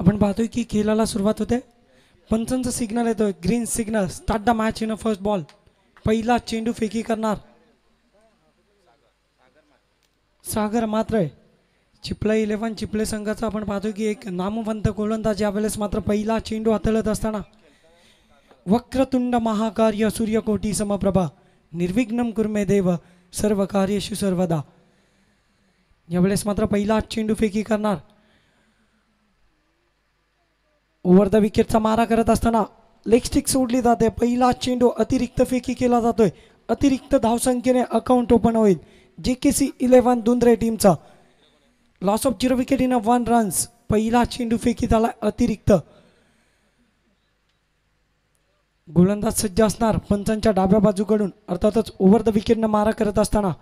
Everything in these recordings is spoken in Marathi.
आपण पाहतोय की खेळाला सुरुवात होते. पंचांचा सिग्नल येतोय, green signal. Start the match in a first ball. पहिला चेंडू फेकी करणार सागर मात्रे. चिपळे 11 चिपळे संघाचा आपण पाहतोय की एक नामवंत गोलंदाज यावेळेस मात्र पहिला चेंडू हाताळत असताना. वक्रतुंड महाकार्य सूर्यकोटी समप्रभा निर्विघ्नं कुर्मे देव सर्व कार्येषु सर्वदा. यावेळेस मात्र पहिला चेंडू फेकी करणार. ओव्हर द विकेटचा मारा करत असताना लेग स्टिक सोडली जाते. पहिला चेंडू अतिरिक्त फेकी केला जातोय. अतिरिक्त धावसंख्येने अकाउंट ओपन होईल JKC 11 दुंद्रे टीमचा. Loss of 0 wicket in 1 runs. पहिला चेंडू फेकी झाला अतिरिक्त. गोलंदाज सज्ज असणार पंचांच्या डाव्या बाजूकडून. अर्थातच ओव्हर द विकेटनं मारा करत असताना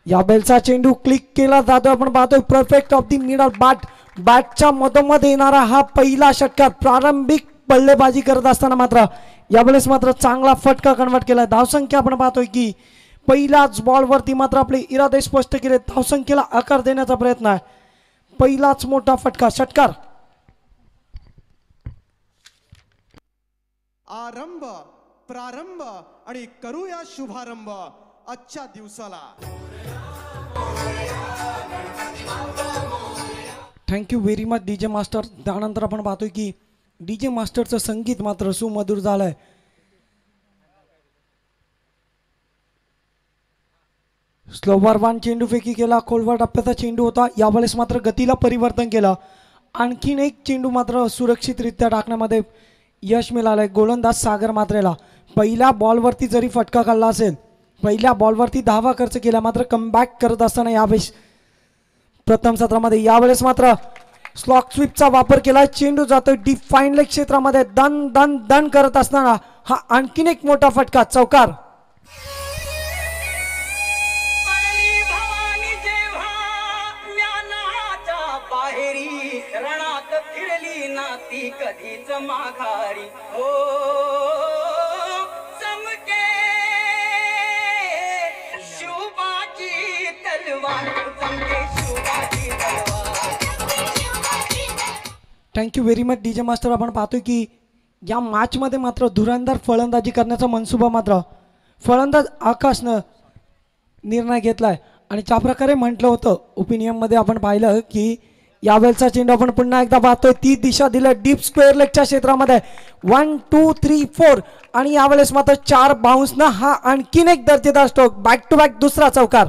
या बेलचा चेंडू क्लिक केला जातो. आपण पाहतोय परफेक्ट ऑफ दी मिडल बॅटच्या मधोमध येणारा हा पहिला षटकार. प्रारंभिक बल्लेबाजी करत असताना मात्र यावेळेस मात्र चांगला फटका कन्वर्ट केला. धावसंख्या आपण पाहतोय की पहिल्याच बॉलवरती मात्र आपले इरादे स्पष्ट केले. धावसंख्येला आकार देण्याचा प्रयत्न आहे. पहिलाच मोठा फटका षटकार. आरंभ प्रारंभ आणि करूया शुभारंभ आजच्या दिवसाला. Thank you very much DJ master. त्यानंतर आपण पाहतोय की DJ मास्टरचं संगीत मात्र सुमधुर झालंय. स्लोवर वन चेंडू फेकी केला. खोलवर टप्प्याचा चेंडू होता. यावेळेस मात्र गतीला परिवर्तन केलं. आणखीन एक चेंडू मात्र सुरक्षितरित्या टाकण्यामध्ये यश मिळालंय गोलंदाज सागर मात्रेला. पहिल्या बॉलवरती जरी फटका काढला असेल, पहिल्या बॉलवरती धावा खर्च केला, मात्र कमबॅक करत असताना यावेळेस प्रथम सत्रामध्ये यावेळेस मात्र स्लॉक स्वीपचा वापर केला. चेंडू जातोय डीप फाईन लेग क्षेत्रामध्ये. दन दन दन करत असताना हा आणखीन एक मोठा फटका चौकार. कधीच माघारी हो चमके शुभाची तलवार चमके शुभाची तलवार. Thank you very much DJ master. आपण पाहतोय की या मॅचमध्ये मात्र धुरंधर फलंदाजी करण्याचा मनसुबा मात्र फलंदाज आकाशनं निर्णय घेतलाय. आणि ज्या प्रकारे म्हटलं होतं ओपिनियनमध्ये आपण पाहिलं की यावेळचा चेंडू आपण पुन्हा एकदा पाहतोय. ती दिशा दिलं डीप स्क्वेअर लेगच्या क्षेत्रामध्ये. 1 2 3 4 आणि यावेळेस मात्र 4 बाउन्सनं हा आणखीन एक दर्जेदार स्ट्रोक. बॅक टू बॅक दुसरा चौकार.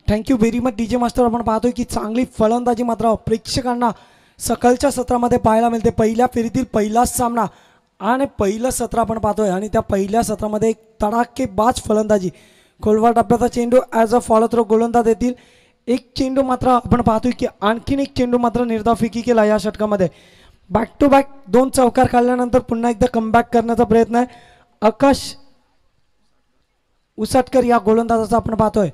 Thank you very much DJ master. आपण पाहतोय की चांगली फलंदाजी मात्र प्रेक्षकांना सकाळच्या सत्रामध्ये पाहायला मिळते. पहिल्या फेरीतील पहिलाच सामना आणि पहिलं सत्र आपण पाहतोय. आणि त्या पहिल्या सत्रामध्ये एक तडाखेबाज फलंदाजी. खोलवर टप्प्याचा चेंडू ॲज अ फॉलो थ्रो गोलंदाज येतील. एक चेंडू मात्र आपण पाहतोय की आणखीन एक चेंडू मात्र निर्धाव फेकी केला या षटकामध्ये. बॅक टू बॅक 2 चौकार काढल्यानंतर पुन्हा एकदा कमबॅक करण्याचा प्रयत्न आहे आकाश उसटकर या गोलंदाजाचा आपण पाहतोय.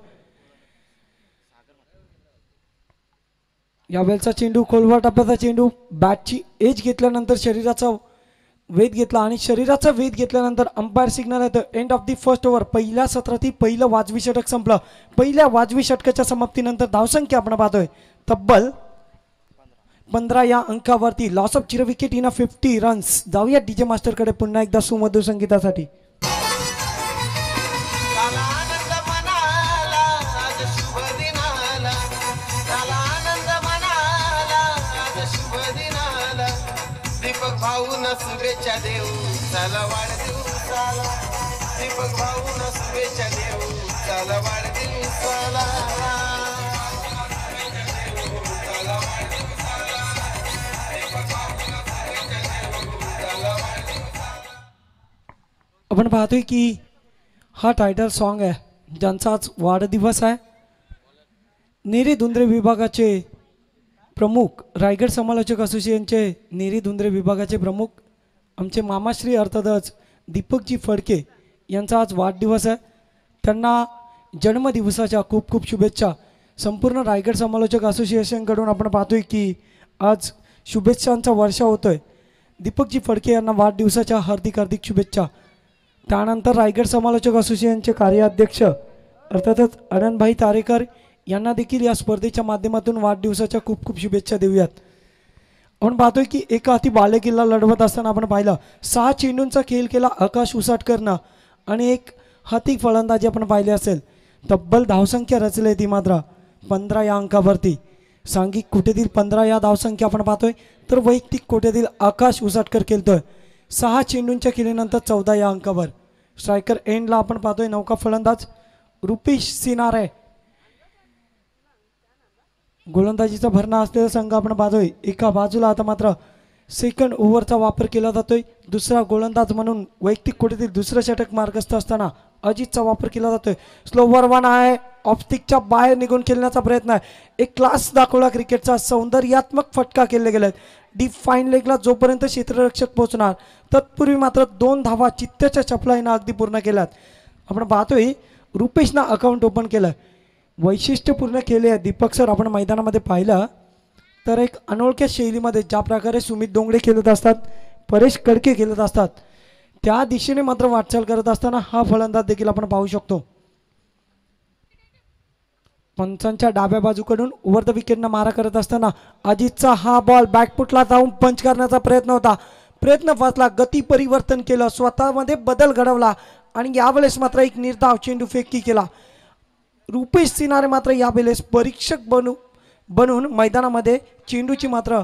यावेळचा चेंडू खोलवर टप्प्याचा चेंडू. बॅटची एज घेतल्यानंतर शरीराचा वेध घेतला आणि शरीराचा वेध घेतल्यानंतर अंपायर सिग्नल येतं end of the first over. पहिल्या सत्रातील पहिलं वाजवी षटक संपलं. पहिल्या वाजवी षटकाच्या समाप्तीनंतर धावसंख्या आपण पाहतोय तब्बल 15 या अंकावरती. Loss of 0 wicket in 50 runs. जाऊया DJ मास्टरकडे पुन्हा एकदा सुमधुर संगीतासाठी. भाऊन शुभेच्छा देऊ चला वाढदिवसाला. दीपक भाऊन शुभेच्छा देऊ चला वाढदिवसाला. आपण पाहतोय की हा टायटल सॉन्ग आहे ज्यांचा आज वाढदिवस आहे. नेरे धुंद्रे विभागाचे प्रमुख, रायगड समालोचक असोसिएशनचे नेरी धुंद्रे विभागाचे प्रमुख आमचे मामाश्री अर्थातच दीपकजी फडके यांचा आज वाढदिवस आहे. त्यांना जन्मदिवसाच्या खूप खूप शुभेच्छा. संपूर्ण रायगड समालोचक असोसिएशनकडून आपण पाहतोय की आज शुभेच्छांचा वर्षा होतोय. दीपकजी फडके यांना वाढदिवसाच्या हार्दिक हार्दिक शुभेच्छा. त्यानंतर रायगड समालोचक असोसिएशनचे कार्याध्यक्ष अर्थातच आनंदभाई तारेकर यांना देखील या स्पर्धेच्या माध्यमातून वाढदिवसाच्या खूप खूप शुभेच्छा देऊयात. आपण पाहतोय की एका हाती बालेकिल्ला लढवत असताना आपण पाहिलं 6 चेंडूंचा खेळ केला आकाश उसाटकरनं आणि एक हाती फलंदाजी आपण पाहिली असेल. तब्बल धावसंख्या रचली ती मात्र 15 या अंकावरती. सांघिक कोट्यातील 15 या धावसंख्या आपण पाहतोय तर वैयक्तिक कोट्यातील आकाश उसाटकर खेळतोय 6 चेंडूंच्या खेळीनंतर 14 या अंकावर. स्ट्रायकर एंडला आपण पाहतोय नौका फलंदाज रुपेश सिनारे. गोलंदाजीचा भरणा असलेला संघ आपण पाहतोय. एका बाजूला आता मात्र सेकंड ओव्हरचा वापर केला जातोय. दुसरा गोलंदाज म्हणून वैयक्तिक कोट्यातील दुसरं षटक मार्गस्थ असताना अजितचा वापर केला जातोय. स्लोवर वन आहे. ऑफस्टिकच्या बाहेर निघून खेळण्याचा प्रयत्न आहे. एक क्लास दाखवला क्रिकेटचा. सौंदर्यात्मक फटका केले गेलेत. डीप फाईन लेगला जोपर्यंत क्षेत्ररक्षक पोहोचणार तत्पूर्वी मात्र 2 धावा चित्त्याच्या चपलाईनं अगदी पूर्ण केल्यात. आपण पाहतोय रुपेशनं अकाउंट ओपन केलं. वैशिष्ट्यपूर्ण केले आहे दीपक सर. आपण मैदानामध्ये पाहिलं तर एक अनोळख्या शैलीमध्ये ज्या प्रकारे सुमित डोंगरे खेळत असतात, परेश कडके खेळत असतात, त्या दिशेने मात्र वाटचाल करत असताना हा फलंदाज देखील आपण पाहू शकतो. पंचांच्या डाव्या बाजूकडून ओव्हर द विकेटनं मारा करत असताना अजितचा हा बॉल बॅकफुटला जाऊन पंच करण्याचा प्रयत्न होता. प्रयत्न फसला. गती परिवर्तन केलं, स्वतःमध्ये बदल घडवला आणि यावेळेस मात्र एक निर्धाव चेंडू फेकी केला. रुपेश सिनारे मात्र यावेळेस परीक्षक बनून मैदानामध्ये चेंडूची मात्र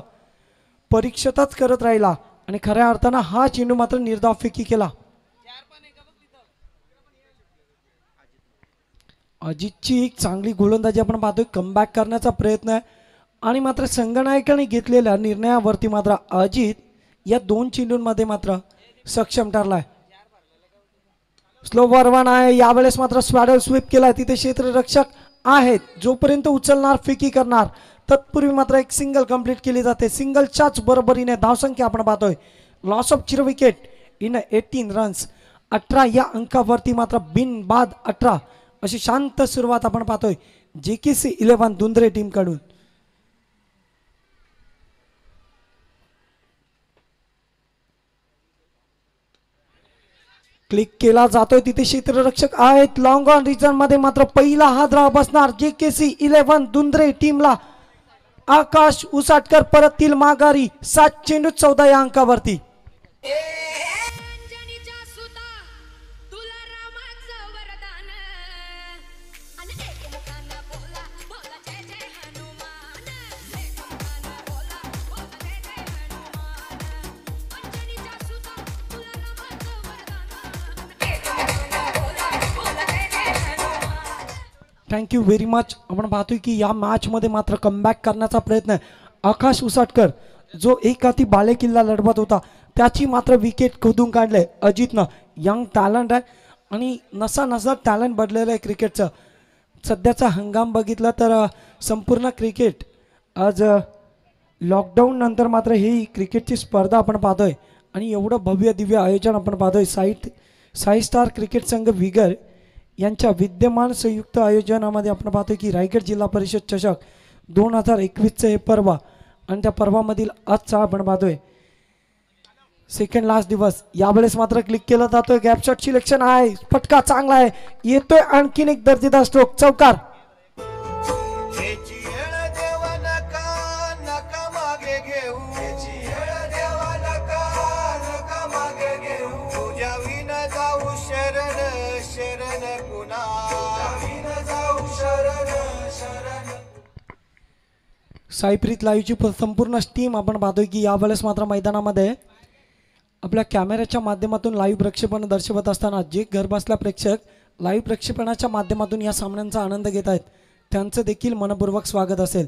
परीक्षताच करत राहिला आणि खऱ्या अर्थानं हा चेंडू मात्र निर्धाव फेकी केला. अजितची एक चांगली गोलंदाजी आपण पाहतोय. कमबॅक करण्याचा प्रयत्न आहे आणि मात्र संघनायकाने घेतलेल्या निर्णयावरती मात्र अजित या 2 चेंडूंमध्ये मात्र सक्षम ठरलाय. स्लोवर वन आहे. यावेळेस मात्र स्वॅडल स्वीप केलाय. तिथे क्षेत्ररक्षक आहेत. जोपर्यंत उचलणार फेकी करणार तत्पूर्वी मात्र एक सिंगल कंप्लीट केली जाते. सिंगलच्याच बरोबरीने धावसंख्या आपण पाहतोय. Loss of 0 wicket in 18 runs. 18 या अंकावरती मात्र बिनबाद 18 अशी शांत सुरुवात आपण पाहतोय JKC 11 दुंद्रे टीमकडून. क्लिक केला जातोय. तिथे क्षेत्ररक्षक आहेत. लॉंग ऑन रिजन मध्ये मात्र पहिला हादरा बसणार JKC 11 दुंद्रे टीमला. आकाश उसाटकर परततील माघारी. 7 चेंडू 14 या अंकावरती. Thank you very much. आपण पाहतोय की या मॅचमध्ये मात्र कमबॅक करण्याचा प्रयत्न आहे. आकाश उसाटकर जो एक हाती बालेकिल्ला लढवत होता त्याची मात्र विकेट खोदून काढले अजितनं. यंग टॅलेंट आहे आणि नसा टॅलेंट बदलेलं आहे क्रिकेटचं. सध्याचा हंगाम बघितला तर संपूर्ण क्रिकेट आज लॉकडाऊन नंतर मात्र ही क्रिकेटची स्पर्धा आपण पाहतोय आणि एवढं भव्य दिव्य आयोजन आपण पाहतोय. साई स्टार क्रिकेट संघ विगर यांच्या विद्यमान संयुक्त आयोजनामध्ये आपण पाहतोय की रायगड जिल्हा परिषद चषक 2021चं हे पर्व आणि त्या पर्वामधील आजचा आपण पाहतोय सेकंड लास्ट दिवस. यावेळेस मात्र क्लिक केला जातोय. गॅप शॉट सिलेक्शन आहे. फटका चांगला आहे. येतोय आणखीन एक दर्जेदार स्ट्रोक. चौकार. साईप्रीत लाईव्हची संपूर्ण टीम आपण पाहतोय की यावेळेस मात्र मैदानामध्ये आपल्या कॅमेऱ्याच्या माध्यमातून लाईव्ह प्रक्षेपण दर्शवत असताना जे घरबसल्या प्रेक्षक लाईव्ह प्रक्षेपणाच्या माध्यमातून या सामन्यांचा आनंद घेत आहेत त्यांचं देखील मनपूर्वक स्वागत असेल.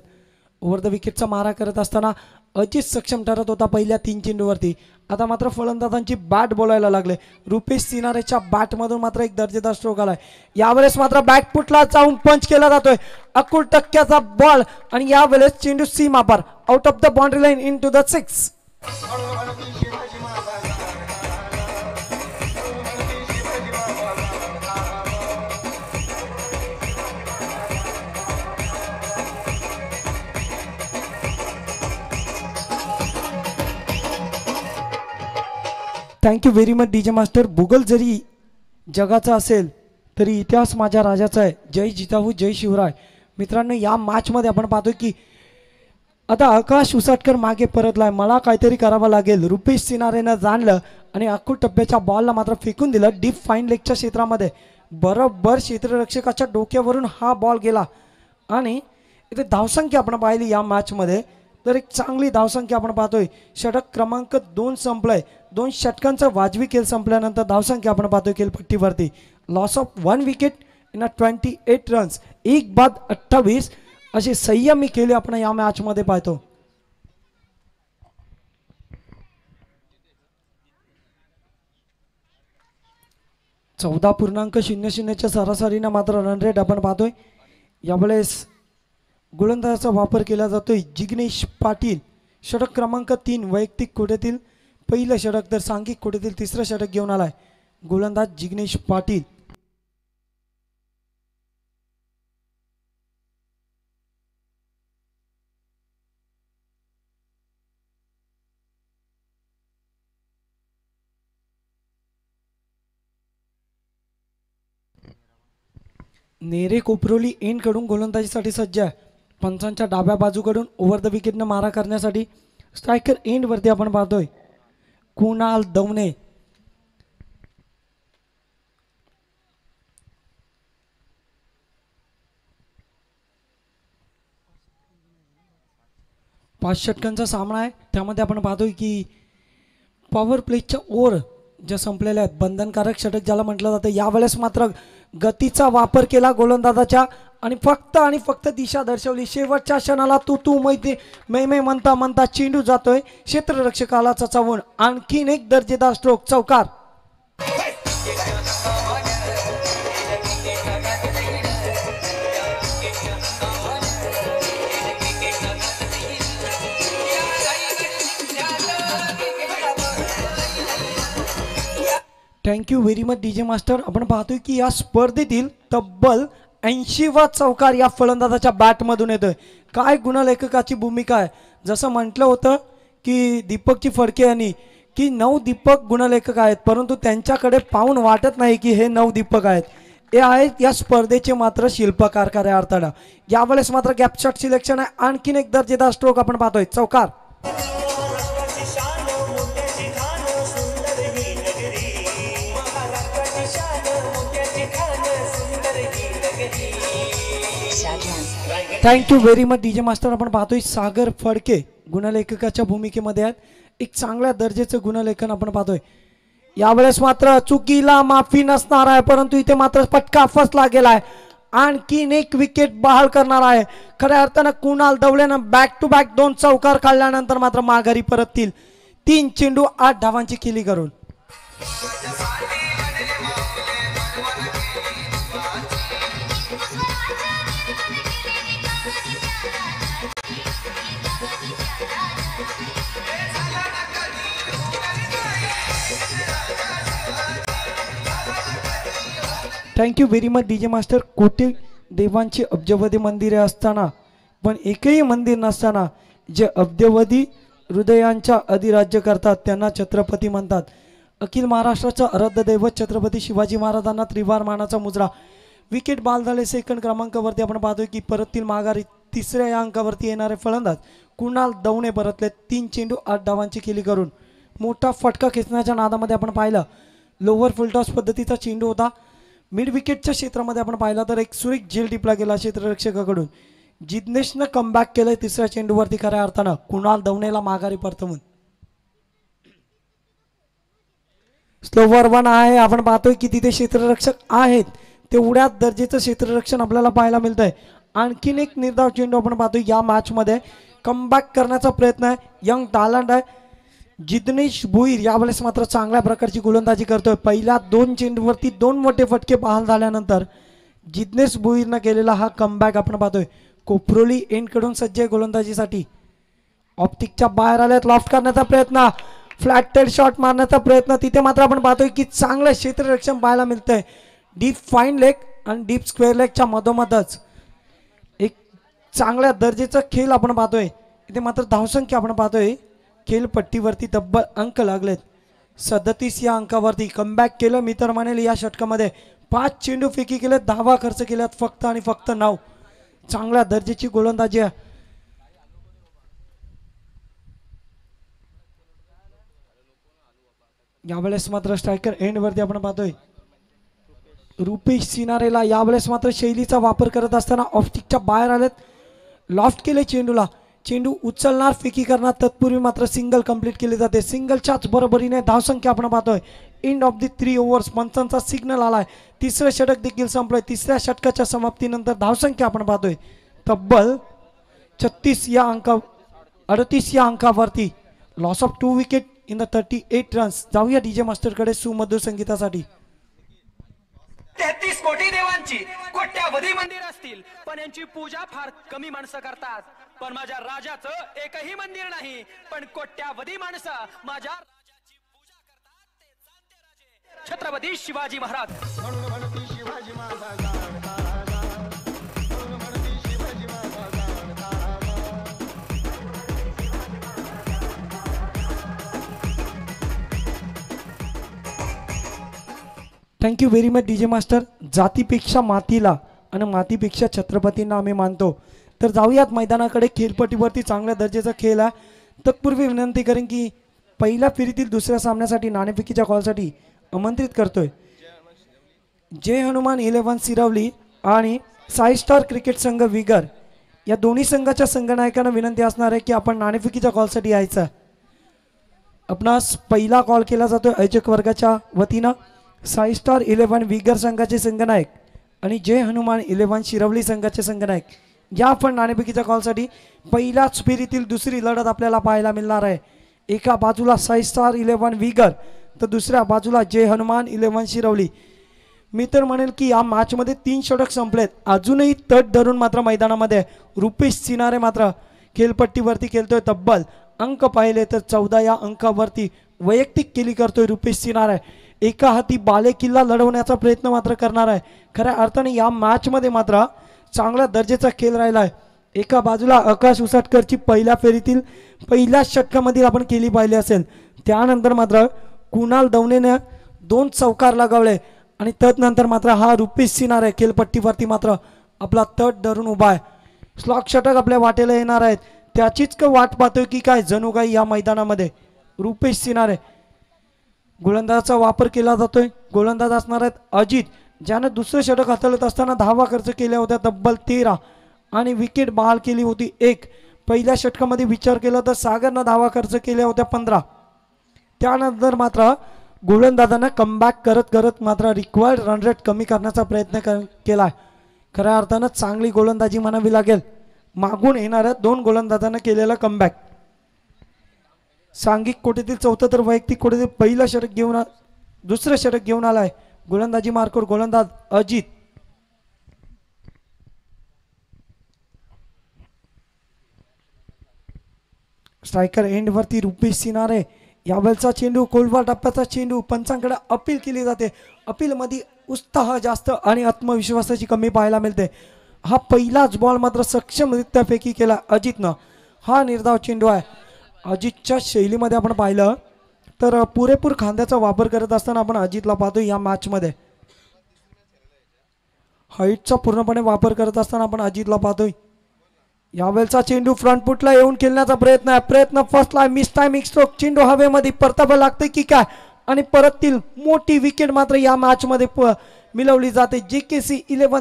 ओव्हर द विकेटचा मारा करत असताना अजित सक्षम ठरत होता पहिल्या 3 चेंडूवरती. आता मात्र फलंदाजांची बॅट बोलायला लागले. रुपेश सिनारेच्या बॅटमधून मात्र एक दर्जेदार स्ट्रोक आलाय. यावेळेस मात्र बॅकफुटला जाऊन पंच केला जातोय. 11% बॉल आणि यावेळेस चेंडू सीमा पार out of the boundary line into the 6. Thank you very much DJ master. भूगोल जरी जगाचा असेल तरी इतिहास माझ्या राजाचा आहे. जय जिजाऊ जय शिवराय. मित्रांनो, या मॅचमध्ये आपण पाहतोय की आता आकाश उसाटकर मागे परतलाय. मला काहीतरी करावं लागेल. रुपेश सिनारेनं जाणलं आणि अक्कू टप्प्याच्या बॉलला मात्र फेकून दिलं डीप फाईन लेगच्या क्षेत्रामध्ये. बरोबर क्षेत्ररक्षकाच्या डोक्यावरून हा बॉल गेला आणि इथे धावसंख्या आपण पाहिली या मॅचमध्ये तर एक चांगली धावसंख्या आपण पाहतोय. षटक क्रमांक 2 संपलंय. 2 षटकांचा वाजवी खेळ संपल्यानंतर धावसंख्या आपण पाहतोय खेळपट्टीवरती. Loss of 1 wicket in 28 runs. 1 बाद 28 असे संयमी खेळ आपण या मॅचमध्ये पाहतो. .00 सरासरीनं मात्र रन रेट आपण पाहतोय. यावेळेस गोलंदाजाचा वापर केला जातोय जिग्नेश पाटील. षटक क्रमांक 3 वैयक्तिक कोट्यातील पहिलं षटक तर सांघिक कोट्यातील तिसरं षटक घेऊन आलाय गोलंदाज जिग्नेश पाटील. नेरे कोपरोली एंडकडून गोलंदाजीसाठी सज्ज आहे. पंचांच्या डाव्या बाजूकडून ओव्हर द विकेटनं मारा करण्यासाठी स्ट्रायकर एंडवरती आपण पाहतोय कुणाल दवणे. पाच षटकांचा सामना आहे. त्यामध्ये आपण पाहतोय की पॉवर प्लेच्या ओव्हर ज्या संपलेल्या आहेत बंधनकारक षटक ज्याला म्हटलं जातं. यावेळेस मात्र गतीचा वापर केला गोलंदाजाच्या आणि फक्त दिशा दर्शवली. शेवटच्या क्षणाला तू मै म्हणता म्हणता चेंडू जातोय क्षेत्ररक्षकाला चचावून. आणखीन एक दर्जेदार स्ट्रोक चौकार. Thank you very much DJ master. आपण पाहतोय की या स्पर्धेतील तब्बल 80वा चौकार या फलंदाजाच्या बॅटमधून येतोय. काय गुणलेखकाची भूमिका आहे. जसं म्हटलं होतं की दीपकची फडके यांनी की 9 दीपक गुणलेखक आहेत परंतु त्यांच्याकडे पाहून वाटत नाही की हे 9 दीपक आहेत. हे आहेत या स्पर्धेचे मात्र शिल्पकार खऱ्या अर्थानं. यावेळेस मात्र गॅप शॉट सिलेक्शन आहे. आणखीन एक दर्जेदार स्ट्रोक आपण पाहतोय चौकार. Thank you very much DJ master. आपण पाहतोय सागर फडके गुणलेखकाच्या भूमिकेमध्ये आहेत. एक चांगल्या दर्जाचं गुणलेखन आपण पाहतोय. यावेळेस मात्र चुकीला माफी नसणार आहे परंतु इथे मात्र फटका फसला गेलाय. आणखीन एक विकेट बहाल करणार आहे. खऱ्या अर्थानं कुणाल दवलेनं बॅक टू बॅक 2 चौकार काढल्यानंतर मात्र माघारी परततील 3 चेंडू 8 धावांची खेळी करून. Thank you very much DJ master. कोटी देवांची अब्जवधी मंदिरे असताना पण एकही मंदिर नसताना जे अब्जवधी हृदयांच्या अधिराज्य करतात त्यांना छत्रपती म्हणतात. अखिल महाराष्ट्राचं आराध्य दैवत छत्रपती शिवाजी महाराजांना त्रिवार मानाचा मुजरा. विकेट बाल झाले. सेकंड क्रमांकावरती आपण पाहतोय की परततील माघारी. तिसऱ्या या अंकावरती येणारे फलंदाज कुणाल दवणे परतले 3 चेंडू 8 धावांची खेळी करून. मोठा फटका खेचण्याच्या नादामध्ये आपण पाहिलं लोअर फुलटॉस पद्धतीचा चेंडू होता. मिड विकेटच्या क्षेत्रामध्ये आपण पाहिला तर एक सुरेख झेल टिपला गेला क्षेत्ररक्षकाकडून. जिग्नेशनं कमबॅक केलंय तिसऱ्या चेंडूवरती खऱ्या अर्थानं कुणाल दवणेला माघारी परतवून. स्लोवर 1 आहे. आपण पाहतोय की तिथे क्षेत्ररक्षक आहेत तेवढ्याच दर्जेचं क्षेत्ररक्षण आपल्याला पाहायला मिळतंय. आणखीन एक निर्धाव चेंडू आपण पाहतोय या मॅचमध्ये. कमबॅक करण्याचा प्रयत्न आहे. यंग टॅलेंट आहे जिग्नेश भुईर. यावेळेस मात्र चांगल्या प्रकारची गोलंदाजी करतोय. पहिल्या 2 चेंडूवरती 2 मोठे फटके बहाल झाल्यानंतर जिग्नेश भुईरनं केलेला हा कमबॅक आपण पाहतोय. कोपरोली एंडकडून सज्ज आहे गोलंदाजीसाठी. ऑप्टिकच्या बाहेर आल्यात. लॉफ्ट करण्याचा प्रयत्न. फ्लॅटेड शॉट मारण्याचा प्रयत्न. तिथे मात्र आपण पाहतोय की चांगलं क्षेत्ररक्षण पाहायला मिळतंय. डीप फाईन लेग आणि डीप स्क्वेअर लेगच्या मधोमधच एक चांगल्या दर्जेचा खेळ आपण पाहतोय. इथे मात्र धावसंख्या आपण पाहतोय खेळपट्टीवरती तब्बल अंक लागलेत 37 या अंकावरती कमबॅक केलं. मी तर म्हणेल या षटकामध्ये 5 चेंडू फेकी केले, धावा खर्च केल्यात फक्त आणि फक्त 9. चांगल्या दर्जाची गोलंदाजी आहे. यावेळेस मात्र स्ट्रायकर एंड वरती आपण पाहतोय रुपेश सिनारेला यावेळेस मात्र शैलीचा वापर करत असताना ऑफस्टिकच्या बाहेर आलेत. लॉफ्ट केले चेंडूला, चेंडू उचलणार फेकी करणार तत्पूर्वी मात्र सिंगल कंप्लीट केली जाते. सिंगलच्याच बरोबरीने धावसंख्या आपण पाहतोय एंड ऑफ दी 3 ओव्हर्स. पंचांचा सिग्नल आलाय. तिसरं षटक देखील संपलंय. तिसऱ्या षटकाच्या समाप्तीनंतर धावसंख्या आपण पाहतोय तब्बल 38 या अंकावरती. Loss of 2 wicket in the 38 runs. जाऊया डीजे मास्टरकडे सुमधुर संगीतासाठी. 33 कोटी देवांची कोट्यावधी मंदिर असतील पण यांची पूजा फार कमी माणसं करतात. पण माझ्या राजाचं एकही मंदिर नाही पण कोट्यावधी माणसं माझ्या राजाची पूजा करतात. ते जाणते राजे Chhatrapati Shivaji Maharaj. Thank you very much DJ master. जातीपेक्षा मातीला आणि मातीपेक्षा छत्रपतींना आम्ही मानतो. तर जाऊयात मैदानाकडे. खेळपट्टीवरती चांगल्या दर्जाचा खेळ आहे. तत्पूर्वी विनंती करेन की पहिल्या फेरीतील दुसऱ्या सामन्यासाठी नाणेफेकीच्या कॉलसाठी आमंत्रित करतोय जय हनुमान 11 सिरवली आणि साई स्टार क्रिकेट संघ विगर या दोन्ही संघाच्या संघनायकांना विनंती असणार आहे की आपण नाणेफेकीच्या कॉलसाठी यायचं. आपणास पहिला कॉल केला जातोय आयोजक वर्गाच्या वतीनं. साई स्टार 11 विगर संघाचे संघनायक आणि जय हनुमान 11 शिरवली संघाचे संघनायक या आपण नाणेफेकीच्या कॉलसाठी पहिल्याच फेरीतील दुसरी लढत आपल्याला पाहायला मिळणार आहे. एका बाजूला साई स्टार 11 विगर तर दुसऱ्या बाजूला जय हनुमान 11 शिरवली. मी तर म्हणेल की या मॅचमध्ये 3 षटक संपलेत. अजूनही तट धरून मात्र मैदानामध्ये रुपेश सिनारे मात्र खेळपट्टीवरती खेळतोय. तब्बल अंक पाहिले तर 14 या अंकावरती वैयक्तिक केली करतोय रुपेश सिनारे. एका हाती बाले किल्ला लढवण्याचा प्रयत्न मात्र करणार आहे. खऱ्या अर्थाने या मॅचमध्ये मात्र चांगल्या दर्जाचा खेळ राहिला आहे. एका बाजूला आकाश उसाटकरची पहिल्या फेरीतील पहिल्या षटकामध्ये आपण केली पाहिली असेल. त्यानंतर मात्र कुणाल दवनेने 2 चौकार लगावले आणि तदनंतर मात्र हा रुपेश सिनारे खेळपट्टीवरती मात्र आपला तट धरून उभा आहे. स्लॉक षटक आपल्या वाटेला येणार आहेत. त्याचीच वाट पाहतोय की काय जणू काही या मैदानामध्ये रुपेश सिनारे. गोलंदाजाचा वापर केला जातोय. गोलंदाज असणार आहेत अजित ज्याने दुसरं षटक हाताळत असताना धावा खर्च केल्या होत्या तब्बल 13 आणि विकेट बहाल केली होती 1. पहिल्या षटकामध्ये विचार केला तर सागरनं धावा खर्च केल्या होत्या 15. त्यानंतर मात्र गोलंदाजांना कमबॅक करत करत मात्र रिक्वायर्ड रन रेट कमी करण्याचा प्रयत्न केला. खऱ्या अर्थानं चांगली गोलंदाजी म्हणावी लागेल. मागून येणाऱ्या 2 गोलंदाजांना केलेला कमबॅक. सांघिक कोटीतील 4 तर वैयक्तिक कोटीतील पहिलं षटक घेऊन दुसरं षटक घेऊन आलाय गोलंदाजी मार्कवर गोलंदाज अजित. स्ट्रायकर एंड वरती रुपेश सिनारे. यावेळचा चेंडू खोलवर टप्प्याचा चेंडू. पंचांकडे अपील केली जाते. अपील मध्ये उत्साह जास्त आणि आत्मविश्वासाची कमी पाहायला मिळते. हा पहिलाच बॉल मात्र सक्षमरित्या फेकी केला अजितनं. हा निर्धाव चेंडू आहे. अजितच्या शैलीमध्ये आपण पाहिलं तर पुरेपूर खांद्याचा वापर करत असताना आपण अजितला पाहतो. या मॅचमध्ये हाईटचा पूर्णपणे वापर करत असताना आपण अजितला पाहतोय. यावेळचा चेंडू फ्रंट फुटला येऊन खेळण्याचा प्रयत्न आहे. प्रयत्न फसला. Miss timing stroke. चेंडू हवेमध्ये परतावा लागतोय की काय आणि परततील मोठी विकेट मात्र या मॅचमध्ये मिळवली जाते. JKC 11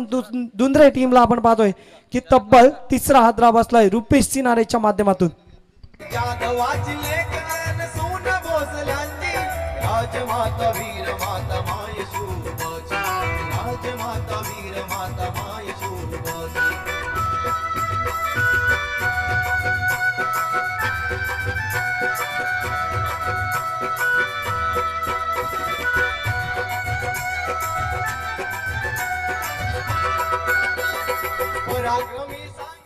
दुंद्रे टीमला आपण पाहतोय की तब्बल 3रा हादरा बसलाय रुपेश सिनारेच्या माध्यमातून. यादवाची लेकरं सून भोसल्यांची राजमाता वीर माता माय शूरबाची राजमाता वीर माता माय शूरबाची.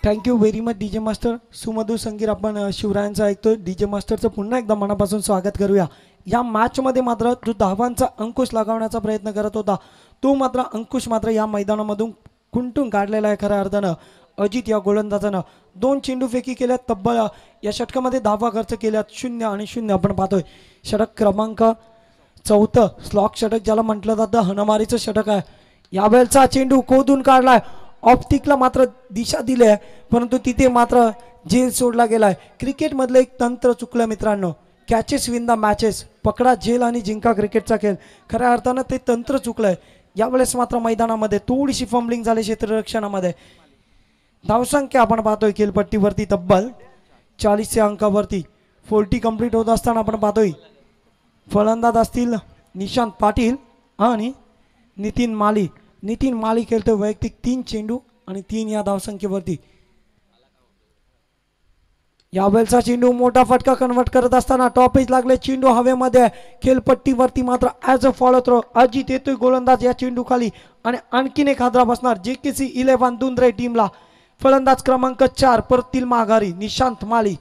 Thank you very much DJ master. सुमधुर संगीत आपण शिवरायांचा ऐकतोय. डीजे मास्टरचं पुन्हा एकदा मनापासून स्वागत करूया. या मॅचमध्ये मात्र जो धावांचा अंकुश लगावण्याचा प्रयत्न करत होता तो मात्र अंकुश मात्र या मैदानामधून खुंटून काढलेला आहे. खऱ्या अर्थानं अजित या गोलंदाजानं 2 चेंडू फेकी केल्यात. तब्बल या षटकामध्ये धावा खर्च केल्यात 0 आणि 0 आपण पाहतोय. षटक क्रमांक चौथं स्लॉक षटक ज्याला म्हटलं जातं हनमारीचं षटक आहे. यावेळचा चेंडू खोदून काढलाय, ऑप्टिकला मात्र दिशा दिली आहे, परंतु तिथे मात्र झेल सोडला गेलाय. क्रिकेटमधलं एक तंत्र चुकलं मित्रांनो. कॅचेस विन द मॅचेस, पकडा झेल आणि जिंका क्रिकेटचा खेळ. खऱ्या अर्थानं ते तंत्र चुकलंय. यावेळेस मात्र मैदानामध्ये थोडीशी फंबलिंग झाली क्षेत्ररक्षणामध्ये. धावसंख्या आपण पाहतोय खेळपट्टीवरती तब्बल 40 अंकावरती 40 कंप्लीट होत असताना आपण पाहतोय फलंदाज असतील निशांत पाटील आणि नितीन माली. नितीन माली खेळतोय वैयक्तिक 3 चेंडू आणि 3 या धावसंख्येवरती. यावेळचा चेंडू मोठा फटका कन्वर्ट करत असताना टॉपेज लागले, चेंडू हवेमध्ये, खेळपट्टीवरती मात्र as a follow through Ajit येतोय गोलंदाज या चेंडू खाली आणि आणखीन एक हादरा बसणार JKC 11 दुंद्रे टीमला. फलंदाज क्रमांक 4 परतील माघारी निशांत माली.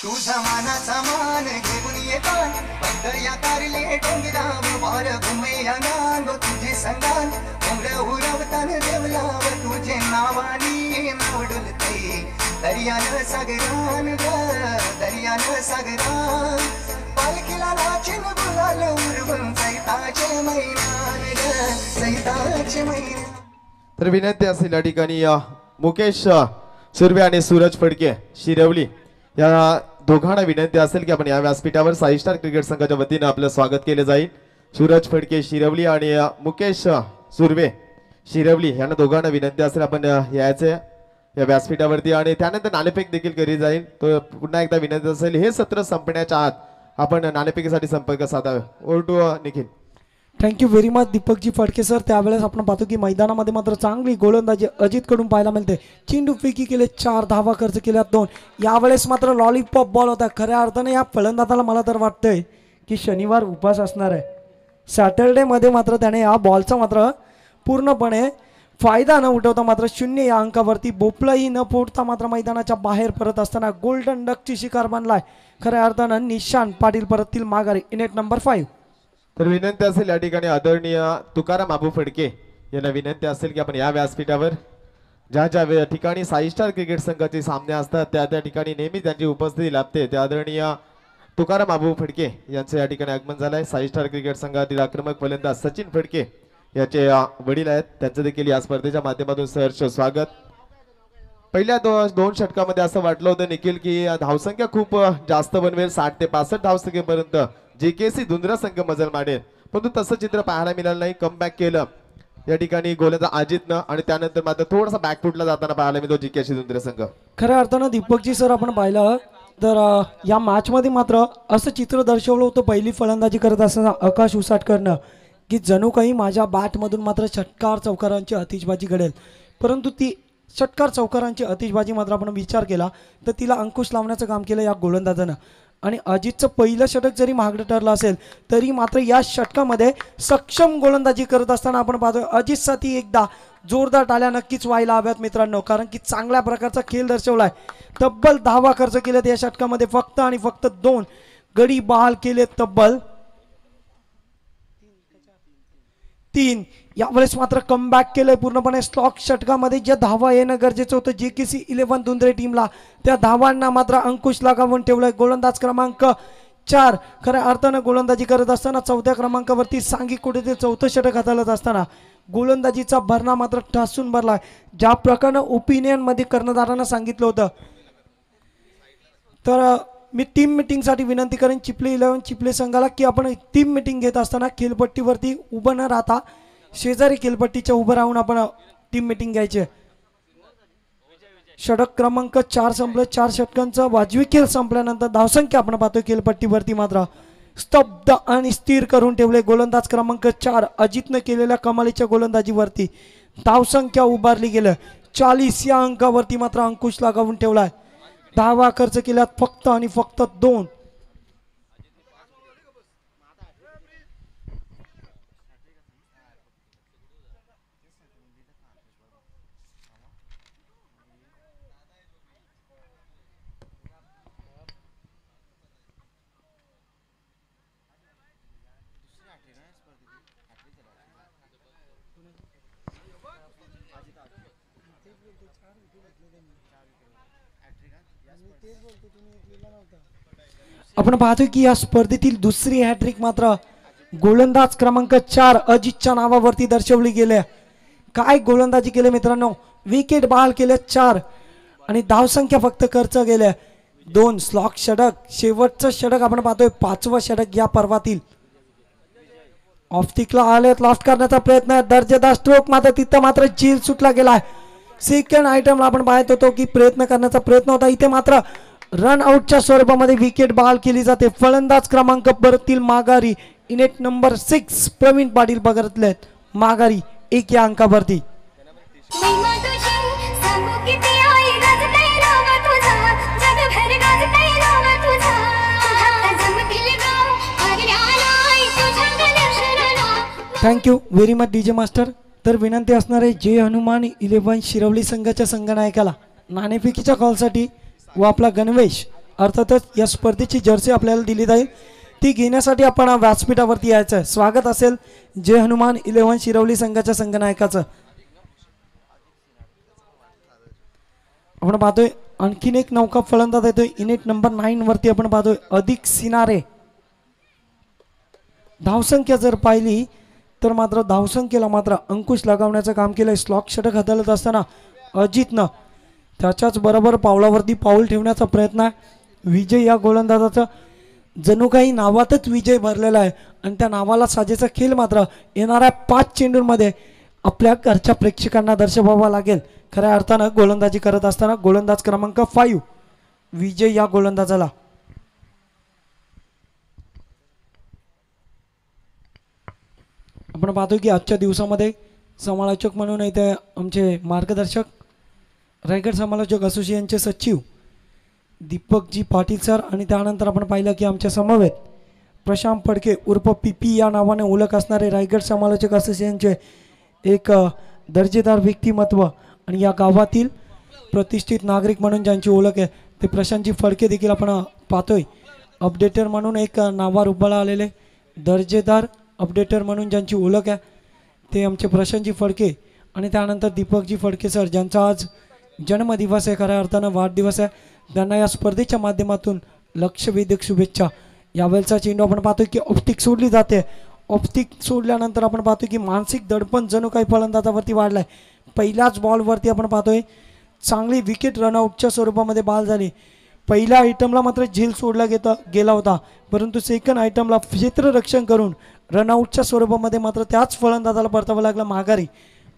तुझा मानाचा मान घेऊन येतो पंढऱ्या कारले डोंगराव वार घुमे अंगांग तुझे संगान डोंगर उरवतान देवलाव तुझे नावानी नाव डुलते दर्यान सागरान ग दर्यान सागरान पालखीला नाचून गुलाल उरवून सैताचे मैदान ग सैताचे मैदान. तर विनंती असेल या ठिकाणी मुकेश सुर्वे आणि सूरज फडके शिरवली या दोघांना विनंती असेल की आपण या व्यासपीठावर साई स्टार क्रिकेट संघाच्या वतीनं आपलं स्वागत केले जाईल. सूरज फडके शिरवली आणि मुकेश सुर्वे शिरवली यांना दोघांना विनंती असेल आपण यायचे या व्यासपीठावरती आणि त्यानंतर नाणेफेक देखील केली जाईल. तो पुन्हा एकदा विनंती असेल हे सत्र संपण्याच्या आत आपण नाणेफेकीसाठी संपर्क साधावे. Over to Nikhil. Thank you very much Deepakji Phadke sir. त्यावेळेस आपण पाहतो की मैदानामध्ये मात्र चांगली गोलंदाजी अजितकडून पाहायला मिळते. चेंडू फेकी केले 4 धावा खर्च केल्या 2. यावेळेस मात्र लॉलीपॉप बॉल होता. खऱ्या अर्थाने या फलंदाजाला मला तर वाटतंय की शनिवार उपास असणार आहे. सॅटरडेमध्ये मात्र त्याने या बॉलचा मात्र पूर्णपणे फायदा न उठवता मात्र 0 या अंकावरती बोपलाही न फोडता मात्र मैदानाच्या बाहेर परत असताना गोल्डन डकची शिकार बनलाय. खऱ्या अर्थानं निशांत पाटील परततील माघारी इनेट नंबर 5. तर विनंती असेल या ठिकाणी आदरणीय तुकाराम आबू फडके यांना विनंती असेल की आपण या व्यासपीठावर ज्या ज्या ठिकाणी साई स्टार क्रिकेट संघाचे सामने असतात त्या त्या ठिकाणी नेहमी त्यांची उपस्थिती लाभते. त्या आदरणीय तुकाराम आबू फडके यांचं या ठिकाणी आगमन झालंय. साई स्टार क्रिकेट संघातील आक्रमक फलंदाज सचिन फडके याचे वडील आहेत, त्यांचं देखील या स्पर्धेच्या माध्यमातून सहर्ष स्वागत. पहिल्या दोन षटकामध्ये असं वाटलं होतं निखिल की धावसंख्या खूप जास्त बनवेल, 60 ते 65 धावसंख्येपर्यंत JKC दुंद्रा संघ मजल मारेल, परंतु तसं चित्र पाहायला मिळालं नाही. कमबॅक केलं या ठिकाणी गोलंदाज अजितनं आणि त्यानंतर मात्र थोडासा बॅकफुटला जाताना पाहायला मिळतो JKC दुंद्रा संघ. खऱ्या अर्थानं दीपकजी सर आपण पाहिलं तर या मॅचमध्ये मात्र असं चित्र दर्शवलं होतं पहिली फलंदाजी करत असताना आकाश उसाटकरनं की जणू काही माझ्या बॅटमधून मात्र षटकार चौकारांची आतिषबाजी घडेल, परंतु ती षटकार चौकारांची आतिषबाजी मात्र आपण विचार केला तर तिला अंकुश लावण्याचं काम केलं या गोलंदाजानं. आणि अजितचं पहिलं षटक जरी महागडं ठरलं असेल तरी मात्र या षटकामध्ये सक्षम गोलंदाजी करत असताना आपण पाहतोय अजितसाठी एकदा जोरदार टाळ्या नक्कीच व्हायला हव्यात मित्रांनो, कारण की चांगल्या प्रकारचा खेळ दर्शवलाय. तब्बल 10 धावा खर्च केलेत या षटकामध्ये, फक्त आणि फक्त 2 गडी बहाल केलेत तब्बल 3. यावेळेस मात्र कमबॅक केलंय पूर्णपणे. स्लॉक षटकामध्ये ज्या धावा येणं गरजेचं होतं JKC 11 दुंद्रे टीमला त्या धावांना मात्र अंकुश लगावून ठेवलाय गोलंदाज क्रमांक 4. खऱ्या अर्थानं गोलंदाजी करत असताना 4थ्या क्रमांकावरती सांघिक कुठेतरी 4थं षटक हाताळत असताना गोलंदाजीचा भरणा मात्र ठासून भरलाय. ज्या प्रकारे ओपिनियनमध्ये कर्णधारानं सांगितलं होतं तर मी टीम मिटिंगसाठी विनंती करेन चिपले 11 चिपले संघाला की आपण टीम मिटिंग घेत असताना खेळपट्टीवरती उभं न राहता शेजारी खेळपट्टीच्या उभं राहून आपण टीम मिटिंग घ्यायची. षटक क्रमांक 4 संपलं. 4 षटकांचा वाजवी खेळ संपल्यानंतर धावसंख्या आपण पाहतोय खेळपट्टीवरती मात्र स्तब्ध आणि स्थिर करून ठेवले. गोलंदाज क्रमांक 4 अजितनं केलेल्या कमालीच्या गोलंदाजीवरती धावसंख्या उभारली गेलं 40 या अंकावरती मात्र अंकुश लगावून ठेवलाय. धावा खर्च केल्यात फक्त आणि फक्त 2. आपण पाहतोय की या स्पर्धेतील दुसरी हॅट्रिक मात्र गोलंदाज क्रमांक 4 अजितच्या नावावरती दर्शवली गेली आहे. काय गोलंदाजी केले मित्रांनो, विकेट बहाल केले 4 आणि धावसंख्या फक्त खर्च गेल्या 2. स्लॉक षटक, शेवटचं षटक आपण पाहतोय 5वं षटक या पर्वातील. ऑफस्टिकला आलेत, लॉफ्ट करण्याचा प्रयत्न आहे, दर्जेदार स्ट्रोक मात्र तिथं मात्र झील सुटला गेलाय. सेकंड आयटमला आपण पाहत होतो की प्रयत्न करण्याचा प्रयत्न होता, इथे मात्र रन आउटच्या स्वरूपामध्ये विकेट बहाल केली जाते. फलंदाज क्रमांक परतील माघारी इनेट नंबर 6 प्रवीण पाटील पकडले माघारी 1 या अंकावरती. Thank you very much DJ master. तर विनंती असणार आहे जे हनुमान 11 शिरवली संघाच्या संघनायकाला नाणेफेकीच्या कॉलसाठी व आपला गणवेश अर्थातच या स्पर्धेची जर्सी आपल्याला दिली जाईल, ती घेण्यासाठी आपण व्यासपीठावरती यायचं आहे. स्वागत असेल जे हनुमान 11 शिरवली संघाच्या संघनायकाचं. आपण पाहतोय आणखीन एक नौका फलंदाज येतोय इनिट नंबर 9 वरती. आपण पाहतोय अधिक सिनारे. धावसंख्या जर पाहिली तर मात्र धावसंख्येला मात्र अंकुश लगावण्याचं काम केलंय. स्लॉक षटक हाताळत असताना अजितनं त्याच्याच बरोबर पावलावरती पाऊल ठेवण्याचा प्रयत्न आहे. विजय या गोलंदाजाचा जणू काही नावातच विजय भरलेला आहे आणि त्या नावाला साजेचा खेळ मात्र येणाऱ्या 5 चेंडूंमध्ये आपल्या घरच्या प्रेक्षकांना दर्शवावा लागेल. खऱ्या अर्थानं गोलंदाजी करत असताना गोलंदाज क्रमांक 5 विजय या गोलंदाजाला. आपण पाहतो की आजच्या दिवसामध्ये समालोचक म्हणून इथे आमचे मार्गदर्शक रायगड समालोचक असोसिएशनचे सचिव दीपकजी पाटील सर आणि त्यानंतर आपण पाहिलं की आमच्या समवेत प्रशांत फडके उर्फ पीपी या नावाने ओळख असणारे रायगड समालोचक असोसिएशनचे एक दर्जेदार व्यक्तिमत्व आणि या गावातील प्रतिष्ठित नागरिक म्हणून ज्यांची ओळख आहे ते प्रशांतजी फडके देखील आपण पाहतोय. अपडेटर म्हणून एक नावावर उभाला आलेले दर्जेदार अपडेटर म्हणून ज्यांची ओळख आहे ते आमचे प्रशांतजी फडके आणि त्यानंतर दीपकजी फडके सर ज्यांचा आज जन्मदिवस आहे, खऱ्या अर्थानं वाढदिवस आहे. त्यांना या स्पर्धेच्या माध्यमातून लक्षवेधक शुभेच्छा. यावेळचा चेंडू आपण पाहतोय की ऑप्टिक सोडली जाते. ऑप्टिक सोडल्यानंतर आपण पाहतोय की मानसिक दडपण जणू काही फलंदाजावरती वाढलाय. पहिल्याच बॉलवरती आपण पाहतोय चांगली विकेट रनआउटच्या स्वरूपामध्ये बॉल झाली. पहिल्या आयटमला मात्र झेल सोडला गेला होता, परंतु सेकंड आयटमला क्षेत्ररक्षण करून रनआउटच्या स्वरूपामध्ये मात्र त्याच फलंदाजाला परतावं लागलं माघारी.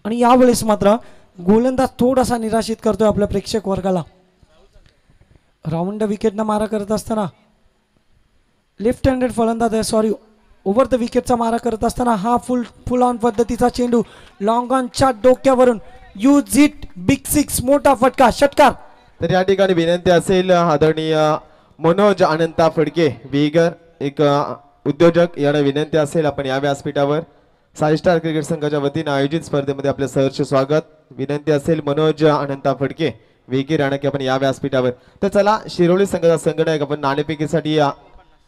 आणि यावेळेस मात्र गोलंदाज थोडासा निराशित करतोय आपल्या प्रेक्षक वर्गाला. राऊंड विकेटनं मारा करत असताना लेफ्ट हँडेड फलंदाज आहे, सॉरी ओव्हर द विकेटचा मारा करत असताना हा फुल ऑन पद्धतीचा चेंडू लॉंग ऑनच्या डोक्यावरून यूज इट बिग 6 मोठा फटका षटकार. तर या ठिकाणी विनंती असेल आदरणीय मनोज अनंता फडके विगर एक उद्योजक यांना विनंती असेल आपण या व्यासपीठावर साई स्टार क्रिकेट संघाच्या वतीने आयोजित स्पर्धेमध्ये आपले सहर्ष स्वागत. विनंती असेल मनोज अनंता फडके विगर यांना की आपण या व्यासपीठावर. तर चला शिरोली संघाचा संघनायक आपण नाणेफेकीसाठी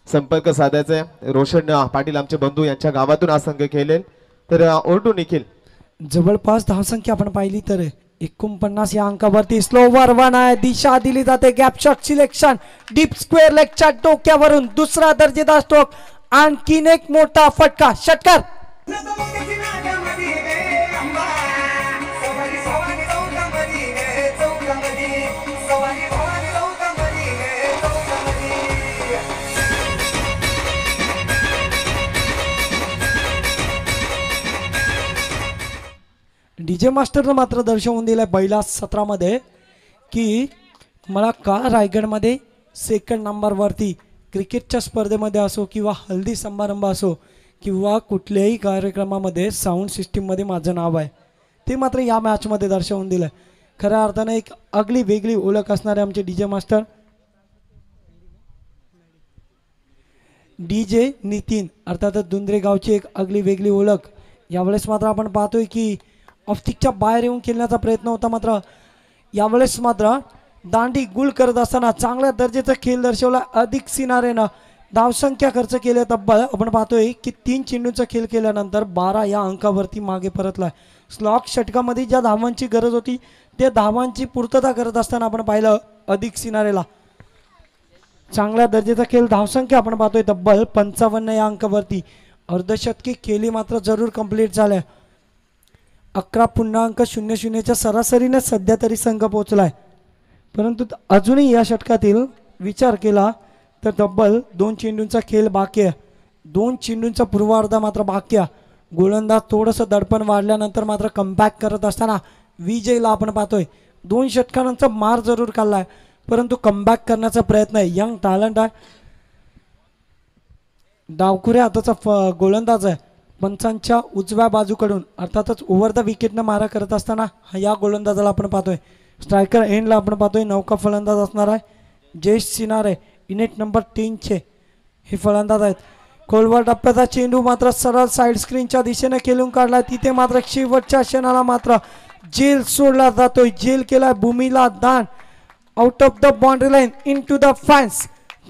संपर्क साधायचा आहे. रोशन पाटील आमचे बंधू यांच्या गावातून हा संघ खेळेल. तर ओरडू निखिल. जवळपास धावसंख्या आपण पाहिली तर 49 या अंकावरती स्लोवर वन आहे. दिशा दिली जाते gap shot selection deep square लेगच्या डोक्यावरून दुसरा दर्जेदार स्ट्रोक आणखीन एक मोठा फटका षटकार. डीजे मास्टरनं मात्र दर्शवून दिलंय पहिल्या सत्रामध्ये की मला का रायगडमध्ये सेकंड नंबरवरती क्रिकेटच्या स्पर्धेमध्ये असो किंवा हल्दी समारंभ असो किंवा कुठल्याही कार्यक्रमामध्ये साऊंड सिस्टीममध्ये माझं नाव आहे, ते मात्र या मॅचमध्ये दर्शवून दिलं. खऱ्या अर्थानं एक आगळी वेगळी ओळख असणारे आमचे डीजे मास्टर डीजे नितीन अर्थातच दुंद्रे गावची एक आगळी वेगळी ओळख. यावेळेस मात्र आपण पाहतोय की ऑप्टिकच्या बाहेर येऊन खेळण्याचा प्रयत्न होता, मात्र यावेळेस मात्र दांडी गुल करत असताना चांगल्या दर्जाचा खेळ दर्शवला अधिक सिनारेनं. धावसंख्या खर्च केले तब्बल आपण पाहतोय की 3 चेंडूंचा खेळ केल्यानंतर 12 या अंकावरती मागे परतला. स्लॉक षटकामध्ये ज्या धावांची गरज होती त्या धावांची पूर्तता करत असताना आपण पाहिलं अधिक सिनारेला. चांगल्या दर्जाचा खेळ. धावसंख्या आपण पाहतोय तब्बल 55 या अंकावरती. अर्धशतकी केली मात्र जरूर कंप्लीट झाल्या. 11.00च्या सरासरीने सध्या तरी संघ पोहोचलाय. परंतु अजूनही या षटकातील विचार केला तर तब्बल 2 चेंडूंचा खेळ बाकी आहे. 2 चेंडूंचा पूर्वार्ध मात्र बाकी आहे. गोलंदाज थोडंसं दडपण वाढल्यानंतर मात्र कमबॅक करत असताना विजयला आपण पाहतोय 2 षटकांचा मार जरूर खाल्लाय, परंतु कमबॅक करण्याचा प्रयत्न आहे. यंग टॅलेंट आहे. डावखुऱ्या हाताचा गोलंदाज आहे. पंचांच्या उजव्या बाजूकडून अर्थातच ओव्हर द विकेटनं मारा करत असताना या गोलंदाजाला आपण पाहतोय. स्ट्रायकर एंडला आपण पाहतोय नौका फलंदाज असणार आहे जयेश सिनारे. युनिट नंबर 3 हे फलंदाज आहेत. खोलवर टप्प्याचा चेंडू मात्र सरळ साईड स्क्रीनच्या दिशेने खेळून काढला. तिथे मात्र शेवटच्या क्षणाला मात्र जेल सोडला जातोय. जेल केलाय भूमीला दान. Out of the boundary line into the fans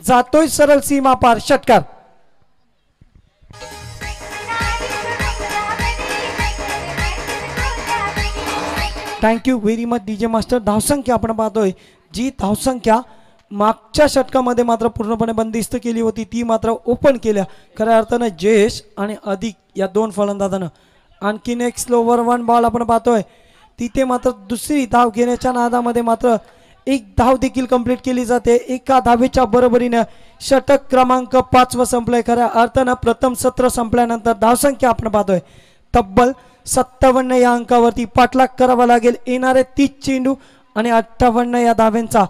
जातोय सरळ सीमा पार. षटकार. Thank you very much DJ master. धावसंख्या आपण पाहतोय जी धावसंख्या मागच्या षटकामध्ये मात्र पूर्णपणे बंदिस्त केली होती ती मात्र ओपन केल्या खऱ्या अर्थानं जयेश आणि अधिक या 2 फलंदाजांना. आणखीन एक स्लोवर 1 बॉल आपण पाहतोय. तिथे मात्र दुसरी धाव घेण्याच्या नादामध्ये मात्र 1 धाव देखील कंप्लीट केली जाते. एका धावेच्या बरोबरीने षटक क्रमांक 5 संपलंय. खऱ्या अर्थानं प्रथम सत्र संपल्यानंतर धावसंख्या आपण पाहतोय तब्बल 57 या अंकावरती. पाठलाग करावा लागेल येणारे 30 चेंडू आणि 58 या धाव्यांचा.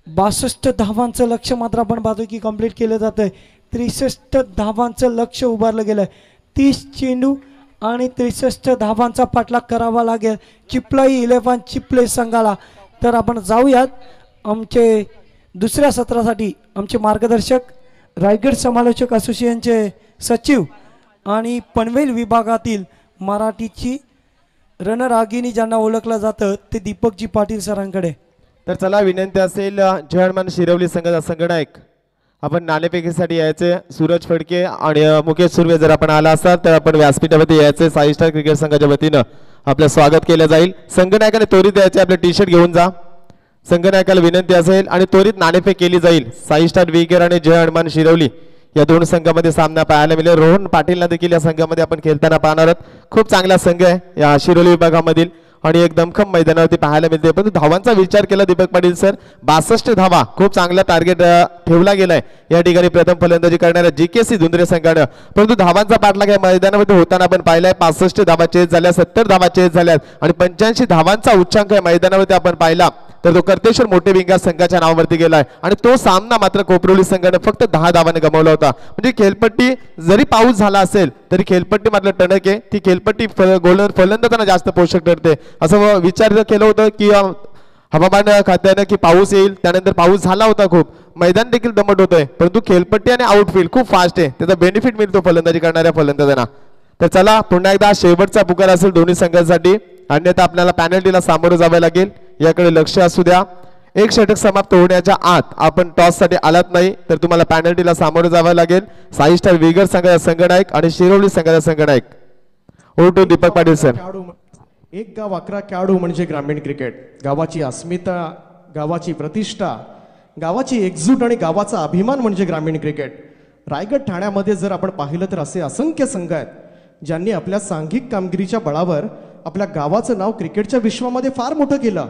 62 धावांचं लक्ष मात्र आपण पाहतोय की कंप्लीट केलं जात आहे. 63 धावांचं लक्ष उभारलं गेलंय. 30 चेंडू आणि 63 धावांचा पाठलाग करावा लागेल चिपलाई 11 चिपले संघाला. तर आपण जाऊयात आमचे दुसऱ्या सत्रासाठी. आमचे मार्गदर्शक रायगड समालोचक असोसिएशनचे सचिव आणि पनवेल विभागातील मराठीची रणरागिणी ज्यांना ओळखलं जातं ते दीपकजी पाटील सरांकडे. तर चला विनंती असेल जय हनुमान शिरवली संघाचा संघनायक आपण नाणेफेकीसाठी यायचे. सूरज फडके आणि मुकेश सुर्वे जर आपण आला असाल तर आपण व्यासपीठावरती यायचे. साई स्टार क्रिकेट संघाच्या वतीनं आपलं स्वागत केलं जाईल. संघनायकाने त्वरित यायचे आपले टी शर्ट घेऊन जा. संघनायकाला विनंती असेल आणि त्वरित नाणेफेक केली जाईल. साई स्टार विकेर आणि जय हनुमान शिरवली या 2 संघामध्ये सामना पाहायला मिळेल. रोहन पाटीलला देखील या संघामध्ये आपण खेळताना पाहणार आहोत. खूप चांगला संघ आहे या शिरोली विभागामधील आणि एक दमखम मैदानावरती पाहायला मिळते. परंतु धावांचा विचार केला दीपक पाटील सर 62 धावा खूप चांगला टार्गेट ठेवला गेलाय या ठिकाणी प्रथम फलंदाजी करणाऱ्या जीकेसी धुंद्रे संघानं. परंतु धावांचा पाठलाग या मैदानामध्ये होताना आपण पाहिलाय. 65 धावा चेस झाल्या, 70 धावा चेस झाल्यात आणि 85 धावांचा उच्चांक या मैदानावरती आपण पाहिला तर तो करतेश्वर मोठे विंगा संघाच्या नावावरती गेलाय आणि तो सामना मात्र कोपरोली संघानं फक्त 10 धावांनी गमावला होता. म्हणजे खेळपट्टी जरी पाऊस झाला असेल तरी खेळपट्टी मात्र टणक आहे. ती खेळपट्टी फलंदाजांना जास्त पोषक ठरते असं विचार केलं होतं की हवामान खात्यानं की पाऊस येईल. त्यानंतर पाऊस झाला होता खूप. मैदान देखील दमट होतंय परंतु खेळपट्टी आणि आउटफील्ड खूप फास्ट आहे. त्याचा बेनिफिट मिळतो फलंदाजी करणाऱ्या फलंदाजांना. तर चला पुन्हा एकदा शेवटचा पुकार असेल दोन्ही संघांसाठी. अन्यथा आपल्याला पॅनल्टीला सामोरं जावं लागेल. याकडे लक्ष असू द्या. 1 षटक समाप्त होण्याच्या आत आपण टॉस साठी आलात नाही तर तुम्हाला पॅनल्टीला सामोरं जावं लागेल. साई स्टार विगर संघाचा संघनायक आणि शिरोली संघाचा संघनायक. ओटो दीपक पाटील सर. एक गाव 11 खेळाडू म्हणजे ग्रामीण क्रिकेट. गावाची अस्मिता, गावाची प्रतिष्ठा, गावाची एकजूट आणि गावाचा अभिमान म्हणजे ग्रामीण क्रिकेट. रायगड ठाण्यामध्ये जर आपण पाहिलं तर असे असंख्य संघ आहेत ज्यांनी आपल्या सांघिक कामगिरीच्या बळावर आपल्या गावाचं नाव क्रिकेटच्या विश्वामध्ये फार मोठं केलं.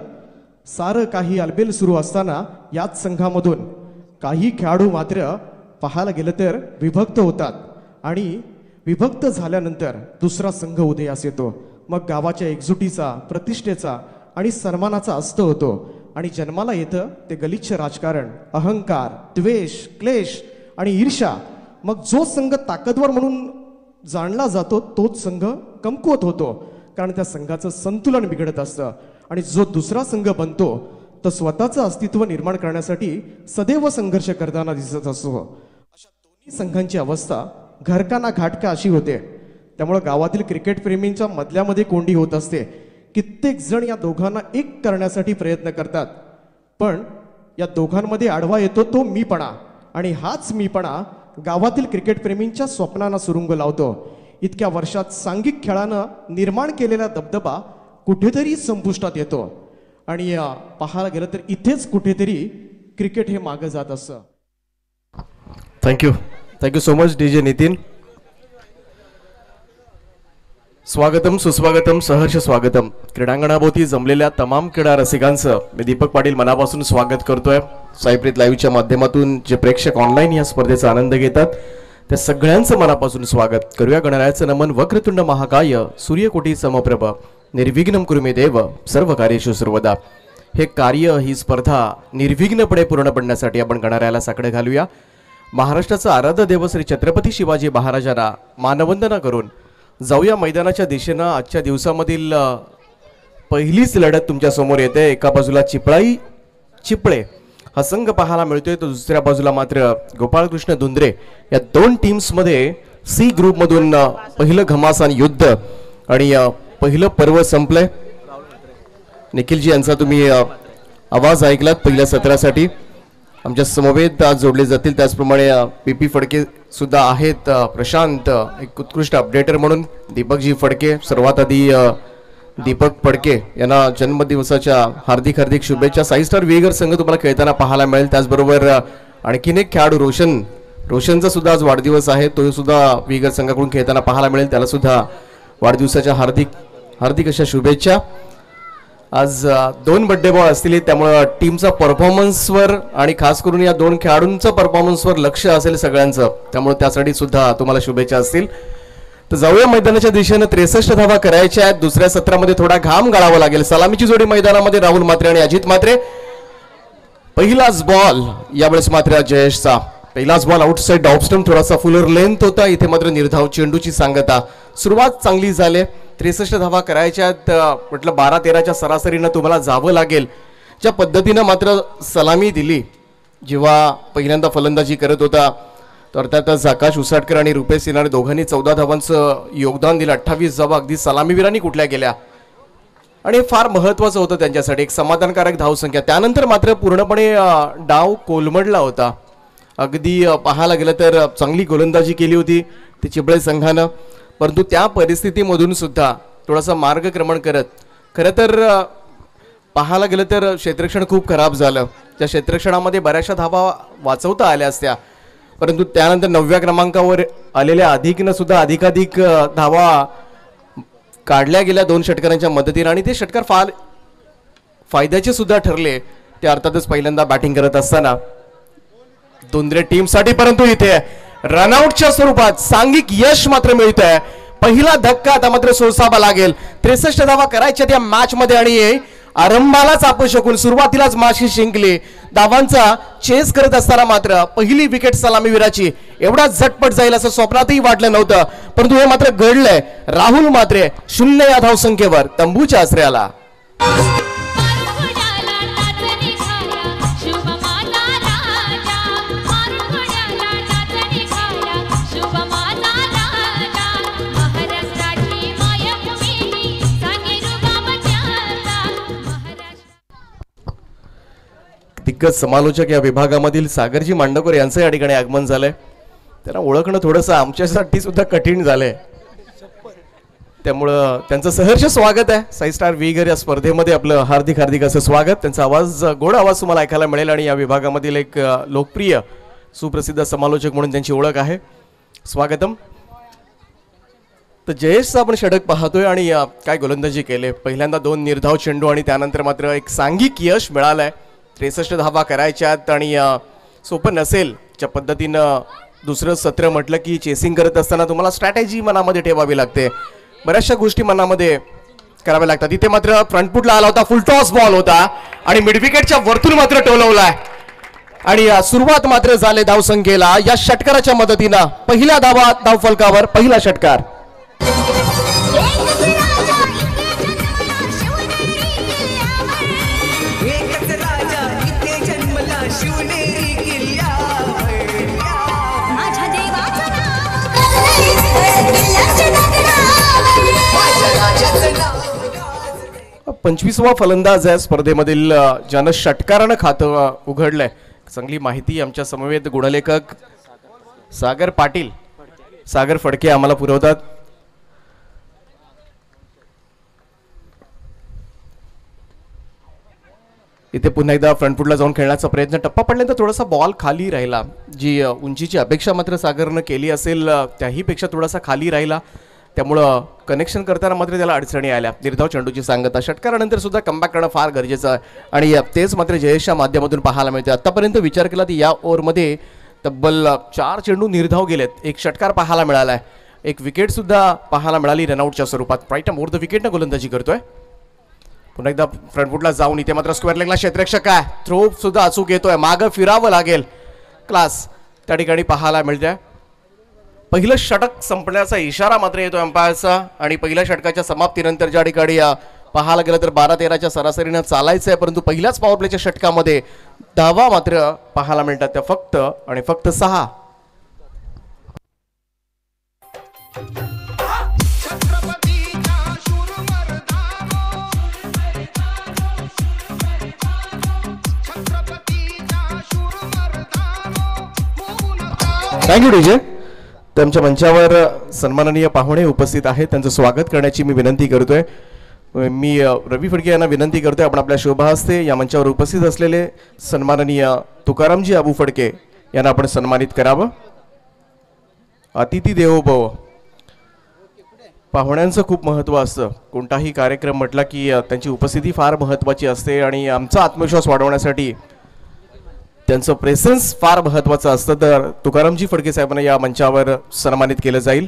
सारं काही अलबेल सुरू असताना याच संघामधून काही खेळाडू मात्र पाहायला गेलं तर विभक्त होतात आणि विभक्त झाल्यानंतर दुसरा संघ उदयास येतो. मग गावाच्या एकजुटीचा, प्रतिष्ठेचा आणि सन्मानाचा अस्त होतो आणि जन्माला येतं ते गलिच्छ राजकारण, अहंकार, द्वेष, क्लेश आणि ईर्ष्या. मग जो संघ ताकदवर म्हणून जाणला जातो तोच संघ कमकुवत होतो कारण त्या संघाचं संतुलन बिघडत असतं आणि जो दुसरा संघ बनतो तो स्वतःचं अस्तित्व निर्माण करण्यासाठी सदैव संघर्ष करताना दिसत असतो. अशा दोन्ही संघांची अवस्था घरका घाटका अशी होते. त्यामुळे गावातील क्रिकेट प्रेमींच्या मधल्यामध्ये कोंडी होत असते. कित्येक जण या दोघांना एक करण्यासाठी प्रयत्न करतात पण या दोघांमध्ये आडवा येतो तो मीपणा आणि हाच मीपणा गावातील क्रिकेटप्रेमींच्या स्वप्नांना सुरुंग लावतो. इतक्या वर्षात सांघिक खेळानं निर्माण केलेला दबदबा कुठेतरी संपुष्टात येतो आणि पाहायला गेलं तर इथेच कुठेतरी क्रिकेट हे मागं जात असतं. Thank you so much DJ Nitin. स्वागतम सुस्वागतम सहर्ष स्वागतम. क्रीडांगणाभोवती जमलेल्या तमाम क्रीडा रसिकांचं मी दीपक पाटील मनापासून स्वागत करतोय. साईप्रीत लाईव्हच्या माध्यमातून जे प्रेक्षक ऑनलाईन या स्पर्धेचा आनंद घेतात त्या सगळ्यांचं मनापासून स्वागत करूया. गणरायाचं नमन. वक्रतुंड महाकाय सूर्यकोटी समप्रभ निर्विघ्नं कुरु मे देव सर्व कार्येषु सर्वदा. हे कार्य ही स्पर्धा निर्विघ्नपणे पूर्ण पडण्यासाठी आपण गणरायाला साकडं घालूया. महाराष्ट्राचं आराध्य देव श्री छत्रपती शिवाजी महाराजांना मानवंदना करून जाऊया मैदानाच्या दिशेनं. आजच्या दिवसामधील पहिलीच लढत तुमच्या समोर येते. एका बाजूला चिपळे हा संघ पाहायला मिळतोय, तर दुसऱ्या बाजूला मात्र गोपाळकृष्ण धुंद्रे या दोन टीम्समध्ये C ग्रुपमधून पहिलं घमासान युद्ध आणि पहिलं पर्व संपलंय. निखिलजी यांचा तुम्ही आवाज ऐकलात पहिल्या सत्रासाठी. आमच्या समवेत आज जोडले जातील. त्याचप्रमाणे PP फडके सुद्धा आहेत. प्रशांत एक उत्कृष्ट अपडेटर म्हणून. दीपकजी फडके, सर्वात आधी दीपक फडके यांना जन्मदिवसाच्या हार्दिक हार्दिक शुभेच्छा. 5 स्टार वेगर संघ तुम्हाला खेळताना पाहायला मिळेल. त्याचबरोबर आणखीन एक खेळाडू रोशनचा सुद्धा आज वाढदिवस आहे. तो सुद्धा वेगर संघाकडून खेळताना पाहायला मिळेल. त्याला सुद्धा वाढदिवसाच्या हार्दिक अशा शुभेच्छा. आज 2 बड्डे बॉल असतील, त्यामुळे टीमचा परफॉर्मन्सवर आणि खास करून या 2 खेळाडूंचं परफॉर्मन्सवर लक्ष असेल सगळ्यांचं, त्यामुळे त्यासाठी सुद्धा तुम्हाला शुभेच्छा असतील. तर जाऊया मैदानाच्या दिशेनं. 63 धावा करायच्या आहेत. दुसऱ्या सत्रामध्ये थोडा घाम गाळावा लागेल. सलामीची जोडी मैदानामध्ये राहुल म्हात्रे आणि अजित म्हात्रे. पहिलाच बॉल यावेळेस मात्र जयेशचा. पहिलाच बॉल आउटसाइड ऑफ स्टंप, थोडासा फुलर लेंथ होता. इथे मात्र निर्धाव चेंडूची सांगता. सुरुवात चांगली झाली. 63 धावा करायच्यात. म्हटलं 12-13च्या सरासरीनं तुम्हाला जावं लागेल. ज्या पद्धतीनं मात्र सलामी दिली जेव्हा पहिल्यांदा फलंदाजी करत होता, तर अर्थातच आकाश उसाटकर आणि रुपेश सिन्हारे दोघांनी 14 धावांचं योगदान दिलं. 28 धावा अगदी सलामीवीरांनी कुठल्या गेल्या आणि फार महत्त्वाचं होतं त्यांच्यासाठी एक समाधानकारक धावसंख्या. त्यानंतर मात्र पूर्णपणे डाव कोलमडला होता. अगदी पाहायला गेलं तर चांगली गोलंदाजी केली होती ती चिपळे संघानं, परंतु त्या परिस्थितीमधून सुद्धा थोडासा मार्गक्रमण करत खरं तर पाहायला गेलं तर क्षेत्ररक्षण खूप खराब झालं. त्या क्षेत्ररक्षणामध्ये बऱ्याचशा धावा वाचवता आल्या असत्या, परंतु त्यानंतर 9व्या क्रमांकावर आलेल्या अधिकनं सुद्धा अधिकाधिक धावा काढल्या गेल्या 2 षटकारांच्या मदतीने आणि ते षटकार फार फायद्याचे सुद्धा ठरले. ते अर्थातच पहिल्यांदा बॅटिंग करत असताना धुंद्रे टीमसाठी. परंतु इथे रनआउटच्या स्वरूपात सांघिक यश मात्र मिळतंय. पहिला धक्का आता मात्र सोसावा लागेल. 63 धावा करायच्या त्या मॅच मध्ये आणि आरंभालाच अपयश सुरुवातीलाच माशी जिंकली. धावांचा चेस करत असताना मात्र पहिली विकेट सलामीवीराची एवढा झटपट जाईल असं स्वप्नातही वाटलं नव्हतं, परंतु हे मात्र घडलंय. राहुल म्हात्रे 0 या धावसंख्येवर तंबूच्या आश्रयाला. दिग्गज समालोचक या विभागामधील सागरजी मांडवकर यांचं या ठिकाणी आगमन झालंय. त्यांना ओळखणं थोडंसं आमच्यासाठी सुद्धा कठीण झालंय, त्यामुळं त्यांचं सहर्ष स्वागत आहे 5 स्टार वीगर या स्पर्धेमध्ये. आपलं हार्दिक हार्दिक असं स्वागत. त्यांचा आवाज गोड आवाज तुम्हाला ऐकायला मिळेल आणि या विभागामधील एक लोकप्रिय सुप्रसिद्ध समालोचक म्हणून त्यांची ओळख आहे. स्वागतम. तर जयेशचा आपण षटक पाहतोय आणि काय गोलंदाजी केले. पहिल्यांदा 2 निर्धाव चेंडू आणि त्यानंतर मात्र एक सांघिक यश मिळालंय. 63 धावा करायच्यात आणि सोपं नसेल. ज्या पद्धतीनं दुसरं सत्र म्हटलं की चेसिंग करत असताना तुम्हाला स्ट्रॅटेजी मनामध्ये ठेवावी लागते, बऱ्याचशा गोष्टी मनामध्ये कराव्या लागतात. इथे मात्र फ्रंटफुटला आला होता, फुल टॉस बॉल होता आणि मिडविकेटच्या वरतून मात्र टोलवलाय आणि सुरुवात मात्र झाले धावसंख्येला. या षटकाराच्या मदतीनं पहिल्या धावफलकावर पहिला षटकार. शिवनेरी किल्ल्यावर 25वा फलंदाज आहे स्पर्धेमधील ज्यानं षटकारानं खातं उघडलंय. चांगली माहिती आमच्या समवेत गुणलेखक सागर पाटील, सागर फडके आम्हाला पुरवतात. इथे पुन्हा एकदा फ्रंट फुटला जाऊन खेळण्याचा प्रयत्न, टप्पा पडल्यानंतर थोडासा बॉल खाली राहिला. जी उंचीची अपेक्षा मात्र सागरनं केली असेल त्याहीपेक्षा थोडासा खाली राहिला, त्यामुळं कनेक्शन करताना मात्र त्याला अडचणी आल्या. निर्धाव चेंडूची सांगता, षटकारानंतर सुद्धा कमबॅक करणं फार गरजेचं आहे आणि तेच मात्र जयेशच्या माध्यमातून पाहायला मिळते. आतापर्यंत विचार केला तर या ओव्हरमध्ये तब्बल 4 चेंडू निर्धाव गेलेत, एक षटकार पाहायला मिळाला आहे, एक विकेट सुद्धा पाहायला मिळाली रनआउटच्या स्वरूपात. प्राईट मोर द विकेटनं गोलंदाजी करतोय. पुन्हा एकदा फ्रंट फुटला जाऊन इथे मात्र स्क्वेअर लेगला क्षेत्ररक्षक आहे, थ्रो सुद्धा अचूक येतोय, मागं फिरावं लागेल, क्लास त्या ठिकाणी पाहायला मिळतंय. पहिलं षटक संपण्याचा इशारा मात्र येतो अंपायरचा आणि पहिल्या षटकाच्या समाप्तीनंतर ज्या ठिकाणी पाहायला गेलं तर 12-13च्या सरासरीनं चालायचं आहे, परंतु पहिल्याच पॉवर प्लेच्या षटकामध्ये धावा मात्र पाहायला मिळतात त्या फक्त आणि फक्त 6. Thank you DJ. तर आमच्या मंचावर सन्माननीय पाहुणे उपस्थित आहेत, त्यांचं स्वागत करण्याची मी विनंती करतोय. मी रवी फडके यांना विनंती करतोय आपण आपल्या शोभा हस्ते या मंचावर उपस्थित असलेले सन्माननीय तुकारामजी आबू फडके यांना आपण सन्मानित करावं. अतिथी देवो भव. पाहुण्यांचं खूप महत्त्व असतं, कोणताही कार्यक्रम म्हटला की त्यांची उपस्थिती फार महत्त्वाची असते आणि आमचा आत्मविश्वास वाढवण्यासाठी त्यांचं प्रेझेन्स फार महत्त्वाचं असतं. तर तुकारामजी फडके साहेबांना या मंचावर सन्मानित केलं जाईल.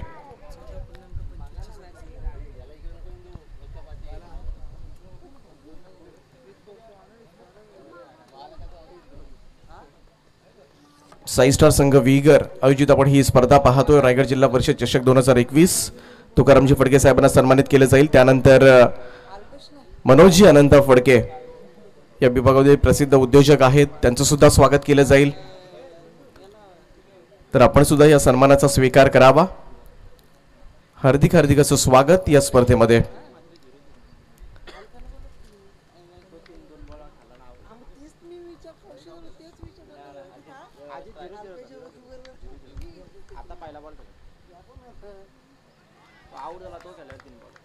साई स्टार संघ विगर आयोजित आपण ही स्पर्धा पाहतोय, रायगड जिल्हा परिषद चषक 2021. तुकारामजी फडके साहेबांना सन्मानित केलं जाईल. त्यानंतर मनोजजी अनंत फडके या विभागामध्ये प्रसिद्ध उद्योजक आहेत, त्यांचं सुद्धा स्वागत केलं जाईल. तर आपण सुद्धा या सन्मानाचा स्वीकार करावा. हार्दिक हार्दिक असं स्वागत या स्पर्धेमध्ये.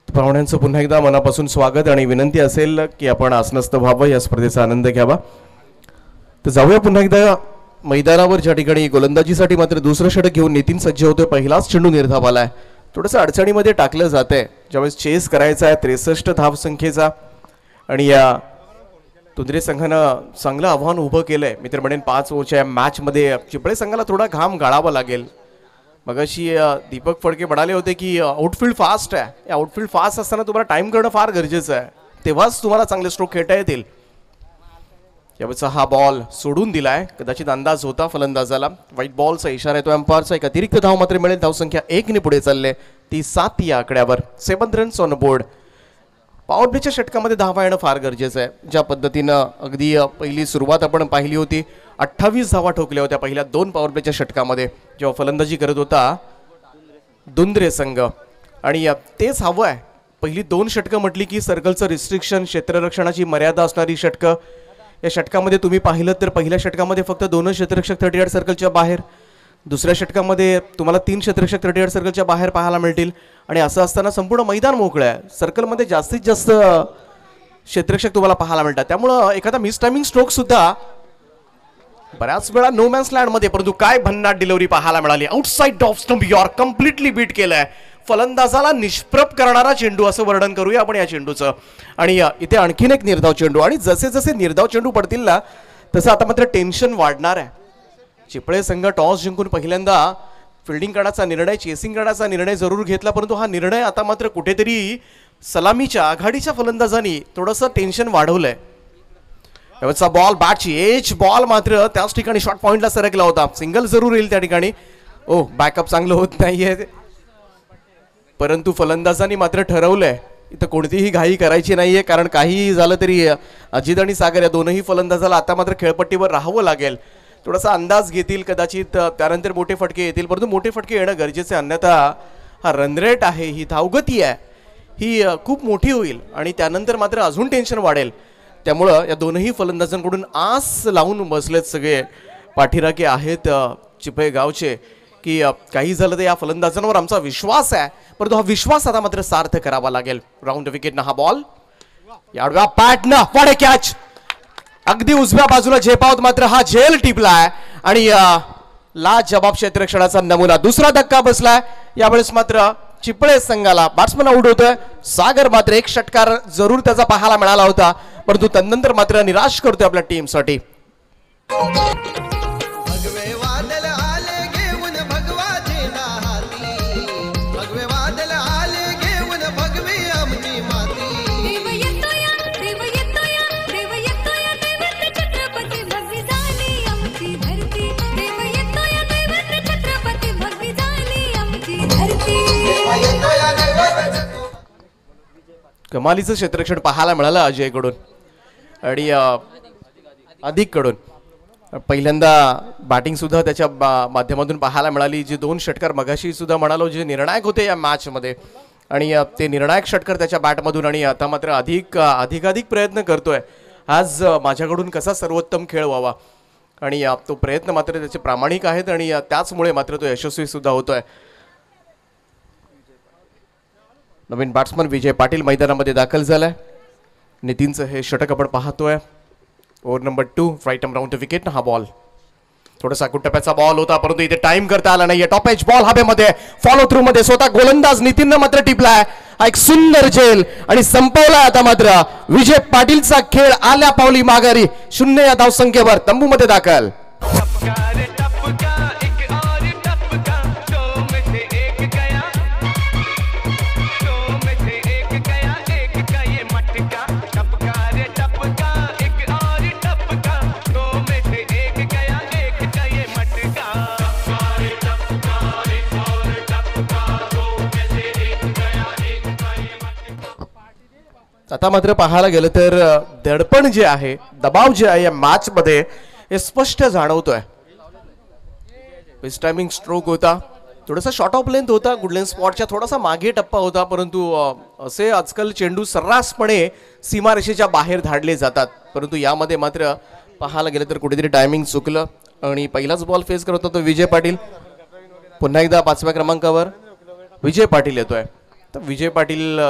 पाहुण्यांचं पुन्हा एकदा मनापासून स्वागत आणि विनंती असेल की आपण आसनस्थ व्हावं, या स्पर्धेचा आनंद घ्यावा. तर जाऊया पुन्हा एकदा मैदानावर, ज्या ठिकाणी गोलंदाजीसाठी मात्र दुसरं षटक घेऊन नितीन सज्ज होतोय. पहिलाच चेंडू निर्धाव आलाय, थोडंसं अडचणीमध्ये टाकलं जातंय ज्यावेळेस चेस करायचा आहे 63 धावसंख्येचा आणि या तुंद्रे संघानं चांगलं आव्हान उभं केलंय. मी तर म्हणेन 5 ओव्हरच्या या मॅचमध्ये चिपळे संघाला थोडा घाम गाळावा लागेल. मगाशी दीपक फडके म्हणाले होते की आउटफील्ड फास्ट आहे, या आउटफील्ड फास्ट असताना तुम्हाला टाइम करणं फार गरजेचं आहे, तेव्हाच तुम्हाला चांगले स्ट्रोक खेळता येतील. यावेळेचा हा बॉल सोडून दिलाय, कदाचित अंदाज होता फलंदाजाला. व्हाईट बॉलचा इशारा येतो एम्पायरचा. एक अतिरिक्त धाव मात्र मिळेल, धावसंख्या 1 ने पुढे चालले, ती 7 या आकड्यावर. 7 रन्स ऑन बोर्ड. पॉवर प्लेच्या षटकामध्ये धावा येणं फार गरजेचं आहे. ज्या पद्धतीनं अगदी पहिली सुरुवात आपण पाहिली होती, 28 धावा ठोकल्या होत्या पहिल्या 2 पॉवर प्लेच्या षटकामध्ये जेव्हा फलंदाजी करत होता दुंद्रे संघ, आणि तेच हवं आहे. पहिली 2 षटकं म्हटली की सर्कलचं रिस्ट्रिक्शन, क्षेत्ररक्षणाची मर्यादा असणारी षटकं. या षटकामध्ये तुम्ही पाहिलं तर पहिल्या षटकामध्ये फक्त 2 क्षेत्ररक्षक 38 सर्कलच्या बाहेर, दुसऱ्या षटकामध्ये तुम्हाला 3 क्षेत्ररक्षक 38 सर्कलच्या बाहेर पाहायला मिळतील. आणि असं असताना संपूर्ण मैदान मोकळं आहे, सर्कलमध्ये जास्तीत जास्त क्षेत्ररक्षक तुम्हाला पाहायला मिळतात. त्यामुळं एखादा मिस टायमिंग स्ट्रोक सुद्धा बऱ्याच वेळा नो मॅन्स लँड मध्ये, परंतु काय भन्नाट डिलिव्हरी पाहायला मिळाली. Outside off stump, yorker completely beat केलंय. फलंदाजाला निष्प्रभ करणारा चेंडू असं वर्णन करूया आपण या चेंडूचं. आणि इथे आणखीन एक निर्धाव चेंडू, आणि जसे जसे निर्धाव चेंडू पडतील ना तसं आता मात्र टेन्शन वाढणार आहे. चिपळे संघ टॉस जिंकून पहिल्यांदा फिल्डिंग करण्याचा निर्णय, चेसिंग करण्याचा निर्णय जरूर घेतला, परंतु हा निर्णय आता मात्र कुठेतरी सलामीच्या आघाडीच्या फलंदाजांनी थोडंसं टेन्शन वाढवलंय. यावेळेचा बॉल बॅटची एज बॉल मात्र त्याच ठिकाणी शॉर्ट पॉइंटला सरकला होता. सिंगल जरूर येईल त्या ठिकाणी. बॅकअप चांगलं होत नाहीये, परंतु फलंदाजांनी मात्र ठरवलंय इथं कोणतीही घाई करायची नाहीये, कारण काहीही झालं तरी अजित आणि सागर या दोनही फलंदाजाला आता मात्र खेळपट्टीवर राहावं लागेल. थोडासा अंदाज घेतील कदाचित, त्यानंतर मोठे फटके येतील, परंतु मोठे फटके येणं गरजेचं आहे. अन्यथा हा रनरेट आहे, ही धावगती आहे, ही खूप मोठी होईल आणि त्यानंतर मात्र अजून टेन्शन वाढेल. त्यामुळं या दोनही फलंदाजांकडून आस लावून बसलेत सगळे पाठीराखे आहेत चिपळे गावचे. की काही झालं तर या फलंदाजांवर आमचा विश्वास आहे, परंतु हा विश्वास आता मात्र सार्थ करावा लागेल. राऊंड विकेटनं हा बॉल या आडव्या पॅटनं वाडे कॅच अगदी उजव्या बाजूला झेपावत मात्र हा झेल टिपलाय आणि लाजबाब क्षेत्ररक्षणाचा नमुना. दुसरा धक्का बसलाय यावेळेस मात्र चिपळे संघाला बॅट्समन आउट होतोय. सागर मात्र एक षटकार जरूर त्याचा पाहायला मिळाला होता, परंतु त्यानंतर मात्र निराश करतोय आपल्या टीमसाठी. भगवे वादळ आले घेऊन भगवाचे हाती, भगवे वादळ आले घेऊन भगवी आमची माती. देव येतोया देव येतोया देव येतोया दैवत छत्रपती भगवी झाली आमची धरती. देव येतोया दैवत छत्रपती भगवी झाली आमची धरती. कमालीचं क्षेत्ररक्षण पाहायला मिळालं अजयकडून आणि अधिक कडून. पहिल्यांदा बॅटिंग सुद्धा त्याच्या माध्यमातून पाहायला मिळाली. जे 2 षटकार मगाशी सुद्धा म्हणालो जे निर्णायक होते या मॅच मध्ये, आणि ते निर्णायक षटकार त्याच्या बॅटमधून. आणि आता मात्र अधिकाधिक प्रयत्न करतोय आज माझ्याकडून कसा सर्वोत्तम खेळ व्हावा, आणि तो प्रयत्न मात्र त्याचे प्रामाणिक आहेत आणि त्याचमुळे मात्र तो यशस्वी सुद्धा होतोय. नवीन बॅट्समन विजय पाटील मैदानामध्ये दाखल झालाय. नितीनचं हे षटक आपण पाहतोय. Over number 2 right arm round wicket. हा बॉल थोडासा कुटप्याचा बॉल होता, परंतु इथे टाइम करता आला नाहीये. टॉप एज बॉल हवेमध्ये फॉलो थ्रू मध्ये स्वतः गोलंदाज नितीननं मात्र टिपलाय. हा एक सुंदर झेल आणि संपवलाय आता मात्र विजय पाटीलचा खेळ आल्या पावली माघारी. 0 या धावसंख्येवर तंबूमध्ये दाखल. टपका रे टपका एक और टपका, दो में से एक गया, दो में से एक गया, एक का ये मटका. टपका रे टपका एक और टपका, दो में से एक गया, एक का ये मटका. टपका रे टपका एक और टपका, दो में से एक गया, एक का ये मटका. आता मात्र पाहायला गेलं तर दडपण जे आहे, दबाव जे आहे या मॅच मध्ये हे स्पष्ट जाणवतोय. टायमिंग स्ट्रोक होता, थोडासा शॉर्ट ऑफ लेंथ होता, गुडलेन स्पॉटच्या थोडासा मागे टप्पा होता, परंतु असे आजकाल चेंडू सर्रासपणे सीमारेषेच्या बाहेर धाडले जातात. परंतु यामध्ये मात्र पाहायला गेलं तर कुठेतरी टायमिंग चुकलं आणि पहिलाच बॉल फेस करत होता विजय पाटील. पुन्हा एकदा 5व्या क्रमांकावर विजय पाटील येतोय. तर विजय पाटील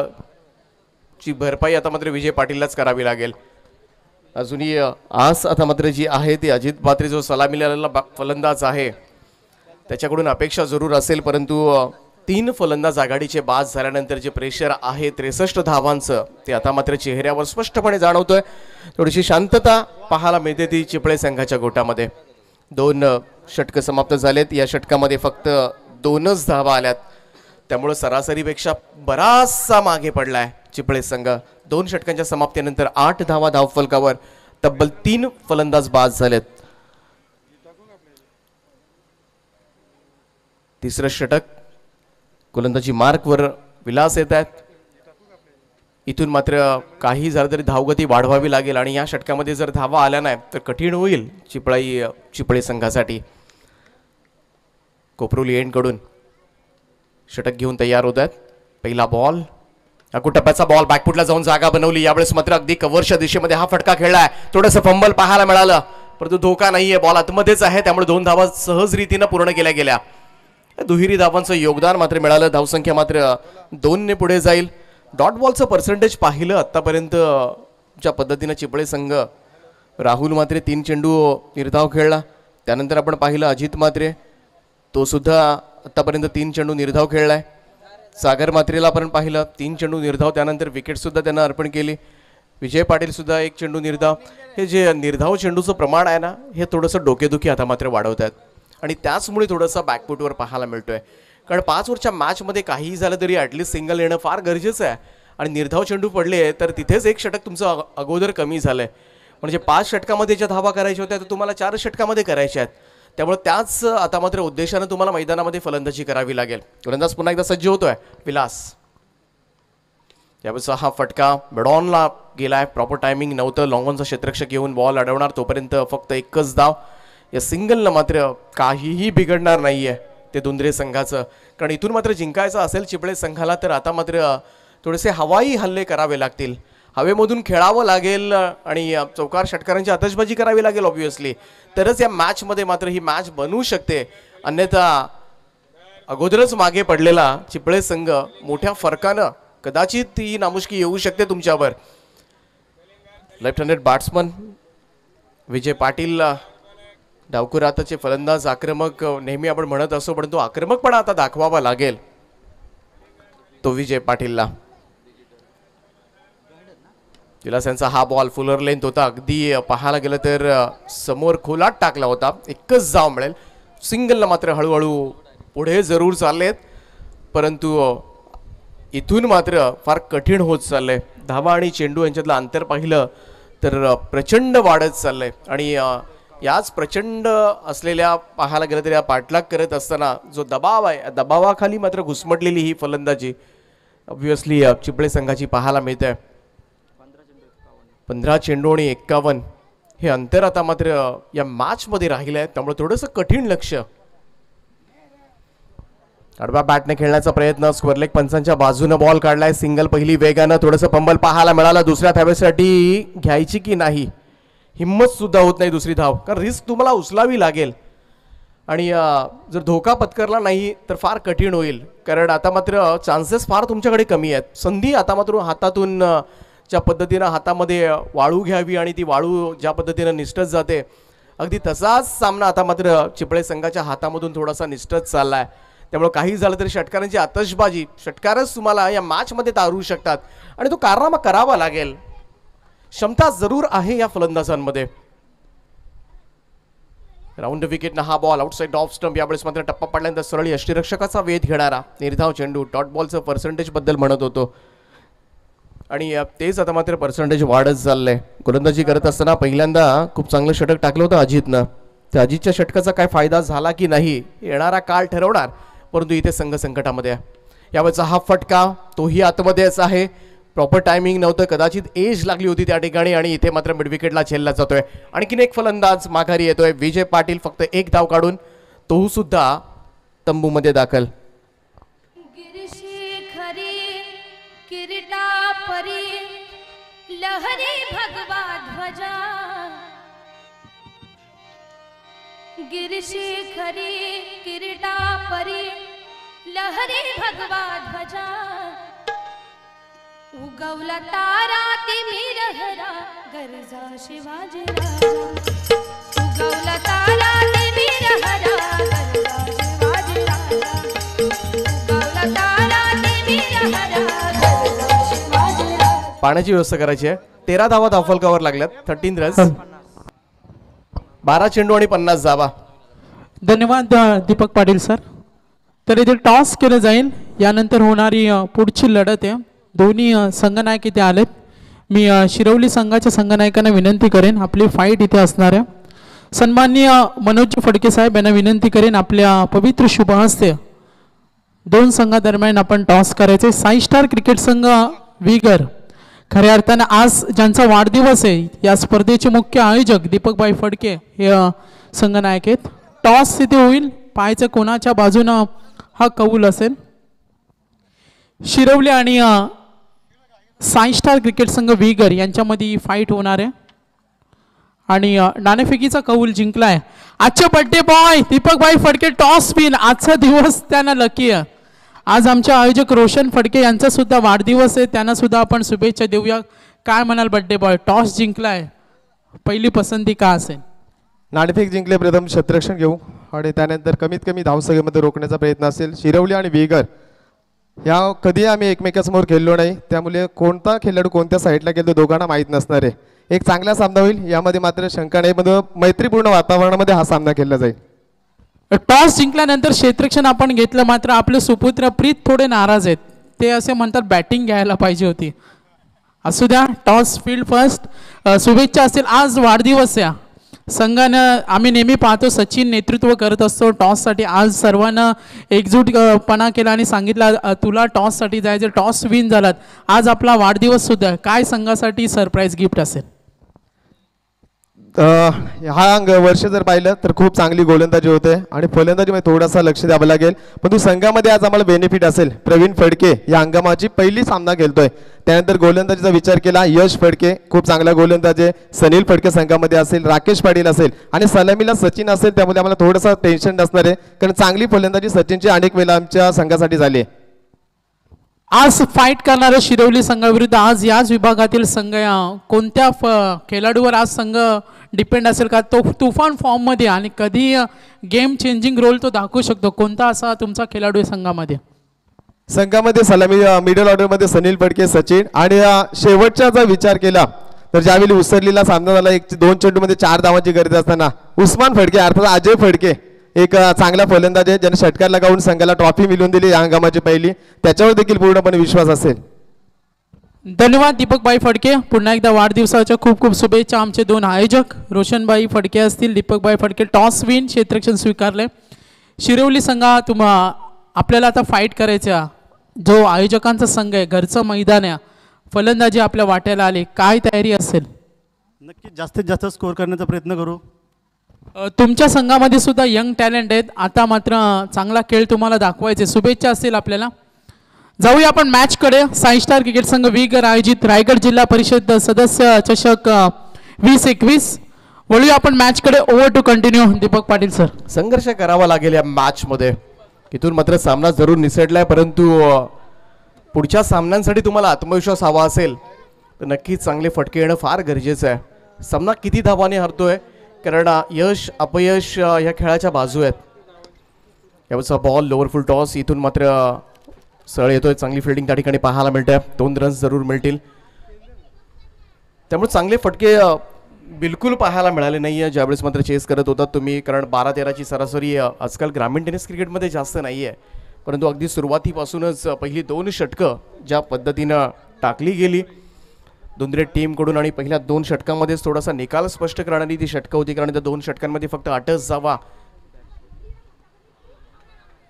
ची भरपाई आता मात्र विजय पाटीललाच करावी लागेल. अजूनही आस आता मात्र जी आहे ती अजित बात्रे जो सलामीला आलेला फलंदाज आहे त्याच्याकडून अपेक्षा जरूर असेल, परंतु 3 फलंदाज आघाडीचे बाद झाल्यानंतर जे प्रेशर आहे 63 धावांचं ते आता मात्र चेहऱ्यावर स्पष्टपणे जाणवतोय. थोडीशी शांतता पाहायला मिळते ती चिपळे संघाच्या गोटामध्ये. 2 षटकं समाप्त झालेत. या षटकामध्ये फक्त 2च धावा आल्यात, त्यामुळे सरासरीपेक्षा बराचसा मागे पडलाय चिपळे संघ. 2 षटकांच्या समाप्तीनंतर 8 धावा धावफलकावर. तब्बल 3 फलंदाज बाद झालेत. तिसरं षटक गोलंदाजी मार्कवर विलास येत आहेत. इथून मात्र काही झालं तरी धावगती वाढवावी लागेल आणि या षटकामध्ये जर धावा आल्या नाही तर कठीण होईल चिपळे संघासाठी. कोपरोली एंडकडून षटक घेऊन तयार होत आहेत. पहिला बॉल टप्प्याचा बॉल बॅकफुटला जाऊन जागा बनवली. यावेळेस मात्र अगदी कव्हरच्या दिशेमध्ये हा फटका खेळलाय. थोडंसं फंबल पाहायला मिळालं, परंतु धोका नाहीये, बॉल आतमध्येच आहे, त्यामुळे 2 धावा सहज रीतीनं पूर्ण केल्या गेल्या. दुहेरी धावांचं योगदान मात्र मिळालं. धावसंख्या मात्र 2 ने पुढे जाईल. डॉट बॉलचं पर्सेंटेज पाहिलं आतापर्यंत ज्या पद्धतीनं चिपळे संघ, राहुल मात्रे 3 चेंडू निर्धाव खेळला. त्यानंतर आपण पाहिलं अजित मात्रे, तो सुद्धा आतापर्यंत 3 चेंडू निर्धाव खेळलाय. सागर मात्रेला आपण पाहिलं 3 चेंडू निर्धाव, त्यानंतर विकेट सुद्धा त्यांना अर्पण केली. विजय पाटील सुद्धा 1 चेंडू निर्धाव. हे जे निर्धाव चेंडूचं प्रमाण आहे ना, हे थोडंसं डोकेदुखी आता मात्र वाढवत आहेत आणि त्याचमुळे थोडंसं बॅकफुटवर पाहायला मिळतोय. कारण 5 ओव्हरच्या मॅचमध्ये काहीही झालं तरी ॲटलिस्ट सिंगल येणं फार गरजेचं आहे. आणि निर्धाव चेंडू पडले तर तिथेच 1 षटक तुमचं अगोदर कमी झालंय. म्हणजे 5 षटकामध्ये ज्या धावा करायच्या होत्या तर तुम्हाला 4 षटकामध्ये करायच्या आहेत. त्यामुळे त्याच आता मात्र उद्देशानं तुम्हाला मैदानामध्ये फलंदाजी करावी लागेल. गोलंदाज पुन्हा एकदा सज्ज होतोय विलास. यावेळेस हा फटका मिडॉनला गेलाय. प्रॉपर टायमिंग नव्हतं. लॉंगॉनचा क्षेत्ररक्षक घेऊन बॉल अडवणार, तोपर्यंत फक्त 1च धाव. या सिंगलनं मात्र काहीही बिघडणार नाहीये ते दुंद्रे संघाचं. कारण इथून मात्र जिंकायचं असेल चिपळे संघाला तर आता मात्र थोडेसे हवाई हल्ले करावे लागतील. हवेमधून खेळावं लागेल आणि चौकार षटकारांची आतषबाजी करावी लागेल ऑब्व्हियसली, तरच या मॅचमध्ये मात्र ही मॅच बनवू शकते. अन्यथा अगोदरच मागे पडलेला चिपळे संघ मोठ्या फरकानं कदाचित ही नामुष्की येऊ शकते तुमच्यावर. Left handed batsman Vijay Patil डावकुराताचे फलंदाज आक्रमक नेहमी आपण म्हणत असो, परंतु आक्रमकपणा आता दाखवावा लागेल तो विजय पाटीलला. दिलासांचा हा बॉल फुलर लेंथ होता, अगदी पाहायला गेलं तर समोर खोलात टाकला होता. एकच धाव मिळेल. सिंगलला मात्र हळूहळू पुढे जरूर चाललेत, परंतु इथून मात्र फार कठीण होत चाललंय. धावा आणि चेंडू यांच्यातलं अंतर पाहिलं तर प्रचंड वाढत चाललंय आणि याच प्रचंड असलेल्या पाहायला गेलं तर या पाठलाग करत असताना जो दबाव आहे, दबावाखाली मात्र घुसमटलेली ही फलंदाजी ऑब्व्हियसली चिपळे संघाची पाहायला मिळते. 15 चेंडू आणि 51 हे अंतर आता मात्र या मॅच मध्ये राहिलं आहे, त्यामुळे थोडंसं कठीण लक्ष. आडव्या बॅटने खेळण्याचा प्रयत्न, स्क्वेअरलेग पंचांच्या बाजूने बॉल काढलाय. सिंगल पहिली वेगानं, थोडंसं पंबल पाहायला मिळाला. दुसऱ्या धावेसाठी घ्यायची की नाही हिम्मत सुद्धा होत नाही दुसरी धाव, कारण रिस्क तुम्हाला उचलावी लागेल आणि जर धोका पत्करला नाही तर फार कठीण होईल, कारण आता मात्र चान्सेस फार तुमच्याकडे कमी आहेत. संधी आता मात्र हातातून ज्या पद्धतीनं हातामध्ये वाळू घ्यावी आणि ती वाळू ज्या पद्धतीनं निष्ठत जाते, अगदी तसाच सामना आता मात्र चिपळे संघाच्या हातामधून थोडासा निष्ठत चाललाय. त्यामुळे काही झालं तरी षटकारांची आतषबाजी, षटकारच तुम्हाला या मॅचमध्ये तारू शकतात आणि तो कारनामा करावा लागेल. क्षमता जरूर आहे या फलंदाजांमध्ये. राऊंड विकेटनं हा बॉल आउटसाइड ऑफ स्टंप. यावेळेस मात्र टप्पा पडल्यानंतर सरळ यष्टीरक्षकाचा वेध घेणारा निर्धाव चेंडू. डॉट बॉलचं पर्सेंटेज बद्दल म्हणत होतो आणि तेच आता मात्र पर्सेंटेज वाढत चाललंय. गोलंदाजी करत असताना पहिल्यांदा खूप चांगलं षटक टाकलं होतं अजितनं. त्या अजितच्या षटकाचा काय फायदा झाला की नाही येणारा काळ ठरवणार, परंतु इथे संघ संकटामध्ये आहे. यावेळेचा हा फटका तोही आतमध्येच आहे. प्रॉपर टायमिंग नव्हतं, कदाचित एज लागली होती त्या ठिकाणी आणि इथे मात्र मिड विकेटला झेलला जातोय. आणखीन एक फलंदाज माघारी येतोय. विजय पाटील फक्त एक धाव काढून तो सुद्धा तंबूमध्ये दाखल. किरीटा परी लहरी भगवा ध्वजा, गिरिशिखरी किरीटा परी लहरी भगवा ध्वजा, उगवला तारा तिमिरहरा गरजा शिवाजी राजा, उगवला तारा तिमिरहरा गरजा शिवाजी राजा, उगवला तारा तिमिरहरा गरजा शिवाजी राजा. पाण्याची व्यवस्था करायची आहे. 13 धावा धावफलकावर लागल्यात. 13 रन्स, 12 चेंडू आणि 50 धावा. धन्यवाद दीपक पाटील सर. तर इथे टॉस केलं जाईल. यानंतर होणारी पुढची लढत आहे. दोन्ही संघनायक इथे आलेत. मी शिरवली संघाच्या संघनायकांना विनंती करेन, आपली फाईट इथे असणार आहे. सन्माननीय मनोज फडके साहेब यांना विनंती करेन, आपल्या पवित्र शुभ हस्ते दोन संघादरम्यान आपण टॉस करायचे. साई स्टार क्रिकेट संघ विगर खऱ्या अर्थानं आज ज्यांचा वाढदिवस आहे या स्पर्धेचे मुख्य आयोजक दीपकभाई फडके हे संघनायक आहेत. टॉस तिथे होईल, पाहायचं कोणाच्या बाजूनं हा कौल असेल. शिरवली आणि साई स्टार क्रिकेट संघ विगर यांच्यामध्ये ही फाईट होणार आहे आणि नाणेफेकीचा कौल जिंकलाय आजचे birthday boy दीपकभाई Phadke. Toss win, आजचा दिवस त्यांना लकी आहे. आज आमचे आयोजक रोशन फडके यांचा सुद्धा वाढदिवस आहे, त्यांना सुद्धा आपण शुभेच्छा देऊया. काय म्हणाल बर्थडे बॉय, टॉस जिंकलाय, पहिली पसंती का असेल? नाणेफेक जिंकले, प्रथम क्षेत्ररक्षण घेऊ आणि त्यानंतर कमीत कमी धावसंख्येमध्ये रोखण्याचा प्रयत्न असेल. शिरवली आणि विगर या कधी आम्ही एकमेकांसमोर खेळलो नाही, त्यामुळे कोणता खेळाडू कोणत्या साईडला गेलो दोघांना माहीत नसणार आहे. एक चांगला सामना होईल, यामध्ये मात्र शंका नाही. मध्ये मैत्रीपूर्ण वातावरणामध्ये हा सामना खेळला जाईल. टॉस जिंकल्यानंतर क्षेत्ररक्षण आपण घेतलं, मात्र आपले सुपुत्र प्रीत थोडे नाराज आहेत. ते असे म्हणतात बॅटिंग घ्यायला पाहिजे होती. असू द्या, टॉस फील्ड फर्स्ट. शुभेच्छा असतील, आज वाढदिवस आहे संघानं. आम्ही नेहमी पाहतो सचिन नेतृत्व करत असतो टॉससाठी. आज सर्वांना एकजूटपणा केला आणि सांगितलं तुला टॉससाठी जायचं, टॉस विन झालात. आज आपला वाढदिवस सुद्धा, काय संघासाठी सरप्राईज गिफ्ट असेल? हा वर्ष जर पाहिलं तर खूप चांगली गोलंदाजी होते आणि फलंदाजीमध्ये थोडासा लक्ष द्यावं लागेल. परंतु संघामध्ये आज आम्हाला बेनिफिट असेल. प्रवीण फडके या हंगामाची पहिली सामना खेळतोय. त्यानंतर गोलंदाजीचा विचार केला यश फडके खूप चांगला गोलंदाज आहे. सनील फडके संघामध्ये असेल, राकेश पाटील असेल आणि सलामीला सचिन असेल. त्यामुळे आम्हाला थोडंसं टेन्शन नसणार आहे कारण चांगली फलंदाजी सचिनची अनेक वेळा आमच्या संघासाठी झाली आहे. आज फाईट करणाऱ्या शिरवली संघाविरुद्ध आज याच विभागातील संघ कोणत्या खेळाडूवर आज संघ डिपेंड असेल का? तो तुफान फॉर्ममध्ये आणि कधी गेम चेंजिंग रोल तो दाखवू शकतो. कोणता असा तुमचा खेळाडू आहे संघामध्ये? संघामध्ये सलामी मिडल ऑर्डरमध्ये सनील फडके, सचिन आणि शेवटचा जर विचार केला तर ज्यावेळी उसरलीला सामना झाला 1-2 चेंडूमध्ये 4 धावांची गरज असताना उस्मान फडके अर्थात अजय फडके एक चांगला फलंदाज आहे ज्याने षटकार लगावून संघाला ट्रॉफी मिळवून दिली या हंगामाची पहिली. त्याच्यावर देखील पूर्णपणे विश्वास असेल. धन्यवाद दीपकबाई फडके. पुन्हा एकदा वाढदिवसाच्या खूप खूप शुभेच्छा. आमचे 2 आयोजक रोशनबाई फडके असतील, दीपकबाई फडके टॉस विन क्षेत्ररक्षण स्वीकारले. शिरवली संघा आपल्याला आता फाईट करायचा. जो आयोजकांचा संघ आहे, घरचं मैदान आहे, फलंदाजी आपल्या वाट्याला आली, काय तयारी असेल? नक्की जास्तीत जास्त स्कोर करण्याचा प्रयत्न करू. तुमच्या संघामध्ये सुद्धा यंग टॅलेंट आहेत. आता मात्र चांगला खेळ तुम्हाला दाखवायचे. शुभेच्छा असतील आपल्याला. जाऊया आपण मॅचकडे. साई स्टार क्रिकेट संघ विगर आयोजित रायगड जिल्हा परिषद सदस्य चषक 2021. वळूया आपण मॅचकडे. Over to continue Deepak Patil sir. संघर्ष करावा लागेल या मॅचमध्ये. इथून मात्र सामना जरूर निसटलाय परंतु पुढच्या सामन्यांसाठी तुम्हाला आत्मविश्वास हवा असेल तर नक्कीच चांगले फटके येणं फार गरजेचं आहे. सामना किती धावाने हरतोय कारण यश अपयश ह्या खेळाच्या बाजू आहेत. यावरचा बॉल लोअर फुल टॉस. इथून मात्र सरळ येतोय. चांगली फिल्डिंग त्या ठिकाणी पाहायला मिळते. 2 रन्स जरूर मिळतील. त्यामुळे चांगले फटके बिलकुल पाहायला मिळाले नाही आहे ज्यावेळेस मात्र चेस करत होतात तुम्ही. कारण 12-13ची सरासरी आजकाल ग्रामीण टेनिस क्रिकेटमध्ये जास्त नाही आहे. परंतु अगदी सुरुवातीपासूनच पहिली 2 षटकं ज्या पद्धतीनं टाकली गेली दुंद्रे टीमकडून आणि पहिल्या 2 षटकांमध्येच थोडासा निकाल स्पष्ट करणारी ती षटकं होती. कारण त्या 2 षटकांमध्ये फक्त 8च धावा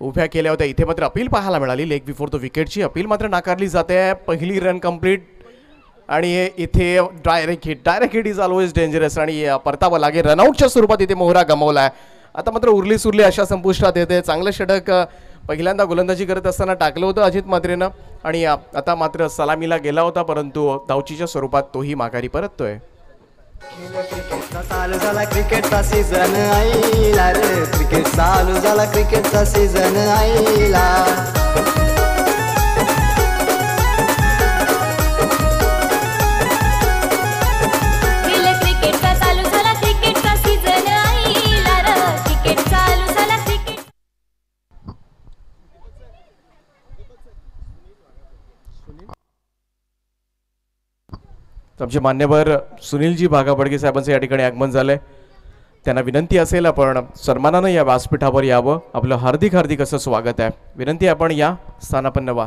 उभ्या केल्या होत्या. इथे मात्र अपील पाहायला मिळाली लेग बिफोर द विकेटची. अपील मात्र नाकारली जाते. पहिली रन कंप्लीट आणि इथे direct hit is always dangerous आणि परतावा लागेल. रनआउटच्या स्वरूपात इथे मोहरा गमावला आहे. आता मात्र उरली सुरली अशा संपुष्टात येते. चांगलं षटक पहिल्यांदा गोलंदाजी करत असताना टाकलं होतं अजित म्हात्रेनं आणि आता मात्र सलामीला गेला होता परंतु धावचीच्या स्वरूपात तोही माघारी परततोय. चालू झाला क्रिकेटचा सीझन आईला रे, क्रिकेट चालू झाला क्रिकेटचा सीझन आईला. क्रिकेटचा चालू झाला क्रिकेटचा सीझन आईला रे, क्रिकेट चालू झाला क्रिकेट. आमचे मान्यवर सुनीलजी भागाबडगे साहेबांचं या ठिकाणी आगमन झालंय. त्यांना विनंती असेल आपण सन्मानानं या व्यासपीठावर यावं. आपलं हार्दिक हार्दिक असं स्वागत आहे. विनंती आपण या स्थानापन्न व्हा.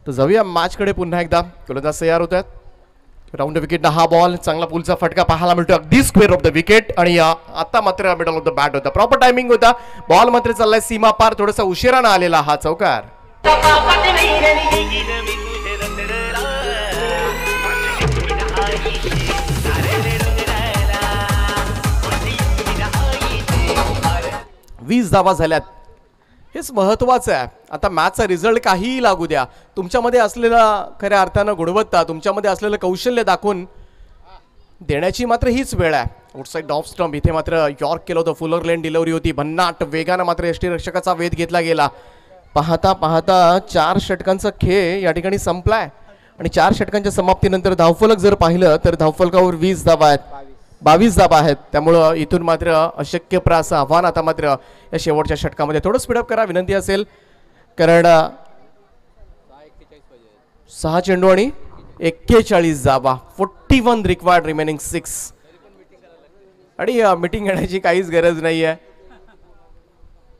तर जाऊया मॅचकडे पुन्हा एकदा. गोलंदाज तयार होत आहेत. राऊंड द विकेटला हा बॉल चांगला पुलचा फटका पाहायला मिळतो अगदी स्क्वेअर ऑफ द विकेट आणि आता मात्र मिडल ऑफ द बॅट होता. प्रॉपर टायमिंग होता. बॉल मात्र चाललाय सीमा पार. थोडासा उशिरानं आलेला हा चौकार. वीस धावा झाल्यात. हेच महत्वाचं आहे. आता मॅचचा रिझल्ट काहीही लागू द्या, तुमच्यामध्ये असलेला खऱ्या अर्थानं गुणवत्ता, तुमच्यामध्ये असलेलं कौशल्य दाखवून देण्याची मात्र हीच वेळ आहे. आउटसाइड ऑफ स्टंप इथे मात्र यॉर्क केलं होतं. फुलर लेन डिलिव्हरी होती. भन्नाट वेगानं मात्र यष्टीरक्षकाचा वेध घेतला गेला. पाहता पाहता 4 षटकांचा खेळ या ठिकाणी संपलाय आणि 4 षटकांच्या समाप्तीनंतर धावफलक जर पाहिलं तर धावफलकावर 20 धावा आहेत, 22 धावा आहेत. त्यामुळं इथून मात्र अशक्यप्राय आव्हान. आता मात्र या शेवटच्या षटकामध्ये थोडं स्पीडअप करा विनंती असेल कारण 6 चेंडू आणि 41 धावा. 41 रिक्वायर्ड रिमेनिंग 6 आणि मीटिंग घेण्याची काहीच गरज नाही आहे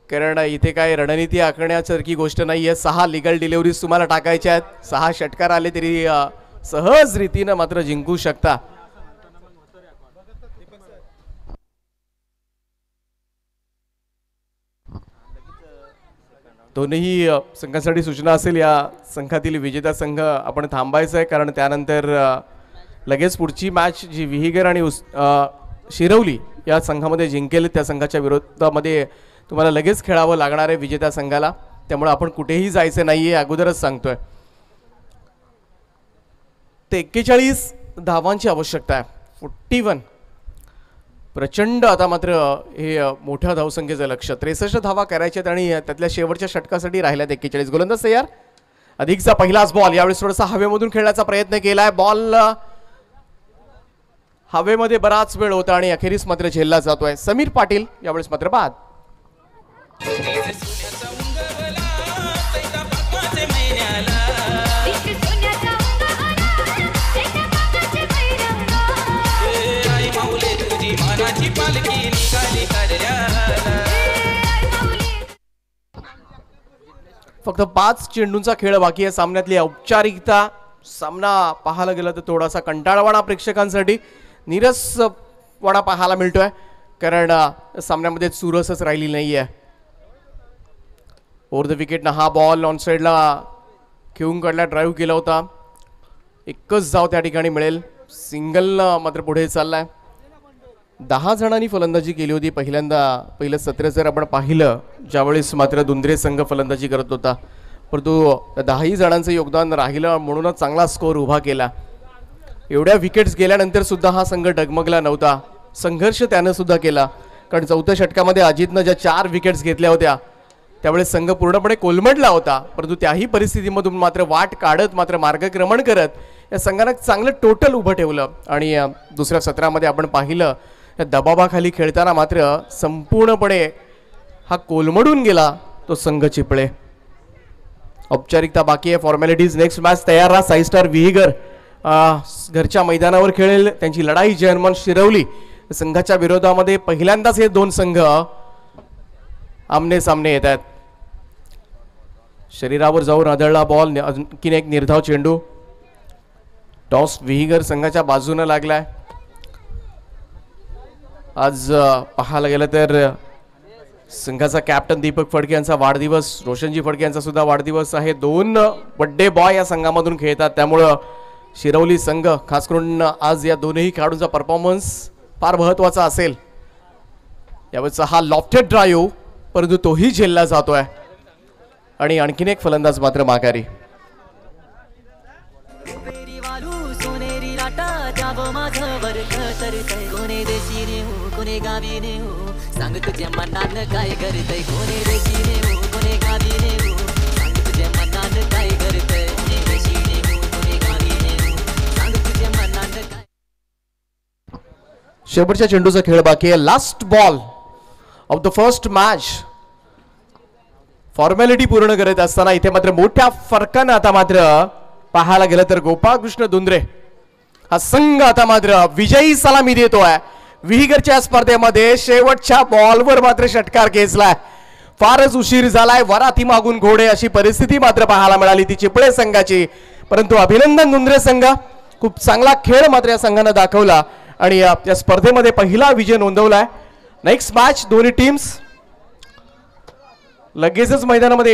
कारण इथे काय रणनीती आखण्यासारखी गोष्ट नाही आहे. 6 लिगल डिलिव्हरीज तुम्हाला टाकायच्या आहेत. 6 षटकार आले तरी सहज रीतीनं मात्र जिंकू शकता. दोन्ही संघासाठी सूचना असेल या संघातील विजेता संघ आपण थांबायचं आहे कारण त्यानंतर लगेच पुढची मॅच जी विहीगर आणि शिरवली या संघामध्ये जिंकेल त्या संघाच्या विरोधामध्ये तुम्हाला लगेच खेळावं लागणार आहे विजेत्या संघाला. त्यामुळे आपण कुठेही जायचं नाहीये अगोदरच सांगतोय. ते 41 धावांची आवश्यकता आहे. 41 प्रचंड. आता मात्र हे मोठ्या धावसंख्येचं लक्ष. 63 धावा करायच्यात आणि त्यातल्या शेवटच्या षटकासाठी राहिल्यात 41. गोलंदाज तयार. अधिकचा पहिलाच बॉल. यावेळेस थोडासा हवेमधून खेळण्याचा प्रयत्न केलाय. बॉल हवेमध्ये बराच वेळ होता आणि अखेरीस मात्र झेलला जातोय. समीर पाटील यावेळेस मात्र बाद. फक्त 5 चेंडूंचा खेळ बाकी आहे. सामन्यातली औपचारिकता. सामना पाहायला गेला तर थोडासा कंटाळवाणा प्रेक्षकांसाठी नीरसवाणा पाहायला मिळतोय कारण सामन्यामध्ये चुरसच राहिली नाहीये. ओव्हर द विकेटनं हा बॉल ऑन साईडला खेळून काढला. ड्राईव्ह केला होता. एकच धाव त्या ठिकाणी मिळेल. सिंगलनं मात्र पुढे चाललाय. 10 जणांनी फलंदाजी केली होती पहिलं सत्र जर आपण पाहिलं ज्यावेळेस मात्र दुंद्रे संघ फलंदाजी करत होता. परंतु 10ही जणांचं योगदान राहिलं म्हणूनच चांगला स्कोअर उभा केला. एवढ्या विकेट्स गेल्यानंतर सुद्धा हा संघ डगमगला नव्हता. संघर्ष त्यानं सुद्धा केला कारण चौथ्या षटकामध्ये अजितनं ज्या 4 विकेट्स घेतल्या होत्या त्यावेळेस संघ पूर्णपणे कोलमडला होता. परंतु त्याही परिस्थितीमधून मात्र वाट काढत मात्र मार्गक्रमण करत या संघानं चांगलं टोटल उभं ठेवलं आणि दुसऱ्या सत्रामध्ये आपण पाहिलं या दबावाखाली खेळताना मात्र संपूर्णपणे हा कोलमडून गेला तो संघ चिपळे. औपचारिकता बाकी आहे. फॉर्मॅलिटीज. नेक्स्ट मॅच तयार राहा. साई स्टार विहीगर घरच्या मैदानावर खेळेल. त्यांची लढाई जर्मन शिरवली संघाच्या विरोधामध्ये पहिल्यांदाच हे 2 संघ आमने सामने येत आहेत. शरीरावर जाऊन आदळला बॉल. आणखीन एक निर्धाव चेंडू. टॉस विहीगर संघाच्या बाजूने लागलाय. आज पाहायला गेलं तर संघाचा कॅप्टन दीपक फडके यांचा वाढदिवस. रोशनजी फडके यांचा सुद्धा वाढदिवस आहे. 2 बड्डे बॉय या संघामधून खेळतात. त्यामुळं शिरवली संघ खास करून आज या दोनही खेळाडूंचा परफॉर्मन्स फार महत्वाचा असेल. यावेळेचा हा लॉफ्टेड ड्राईव्ह परंतु तोही झेलला जातोय आणि आणखीन एक फलंदाज मात्र माघारी. सांग तुझ्या मनानं काय करतय कोणी रेशीने हो कोणी गावीने हो सांग तुझ्या मनानं काय करतय रेशीने हो कोणी गावीने हो सांग तुझ्या मनानं काय. शेवटच्या चेंडूचा खेळ बाकी आहे. Last ball of the first match. Formality पूर्ण करत असताना इथे मात्र मोठ्या फरकानं आता मात्र पाहायला गेलं तर गोपाळकृष्ण दुंद्रे हा संघ आता मात्र विजयी सलामी देतोय. विहीगरच्या स्पर्धेमध्ये शेवटच्या बॉलवर मात्र षटकार खेचलाय. फारच उशीर झालाय. वराती मागून घोडे अशी परिस्थिती मात्र पाहायला मिळाली ती चिपळे संघाची. परंतु अभिनंदन दुंद्रे संघ. खूप चांगला खेळ मात्र या संघानं दाखवला आणि या स्पर्धेमध्ये पहिला विजय नोंदवलाय. नेक्स्ट मॅच दोन्ही टीम्स लगेचच मैदानामध्ये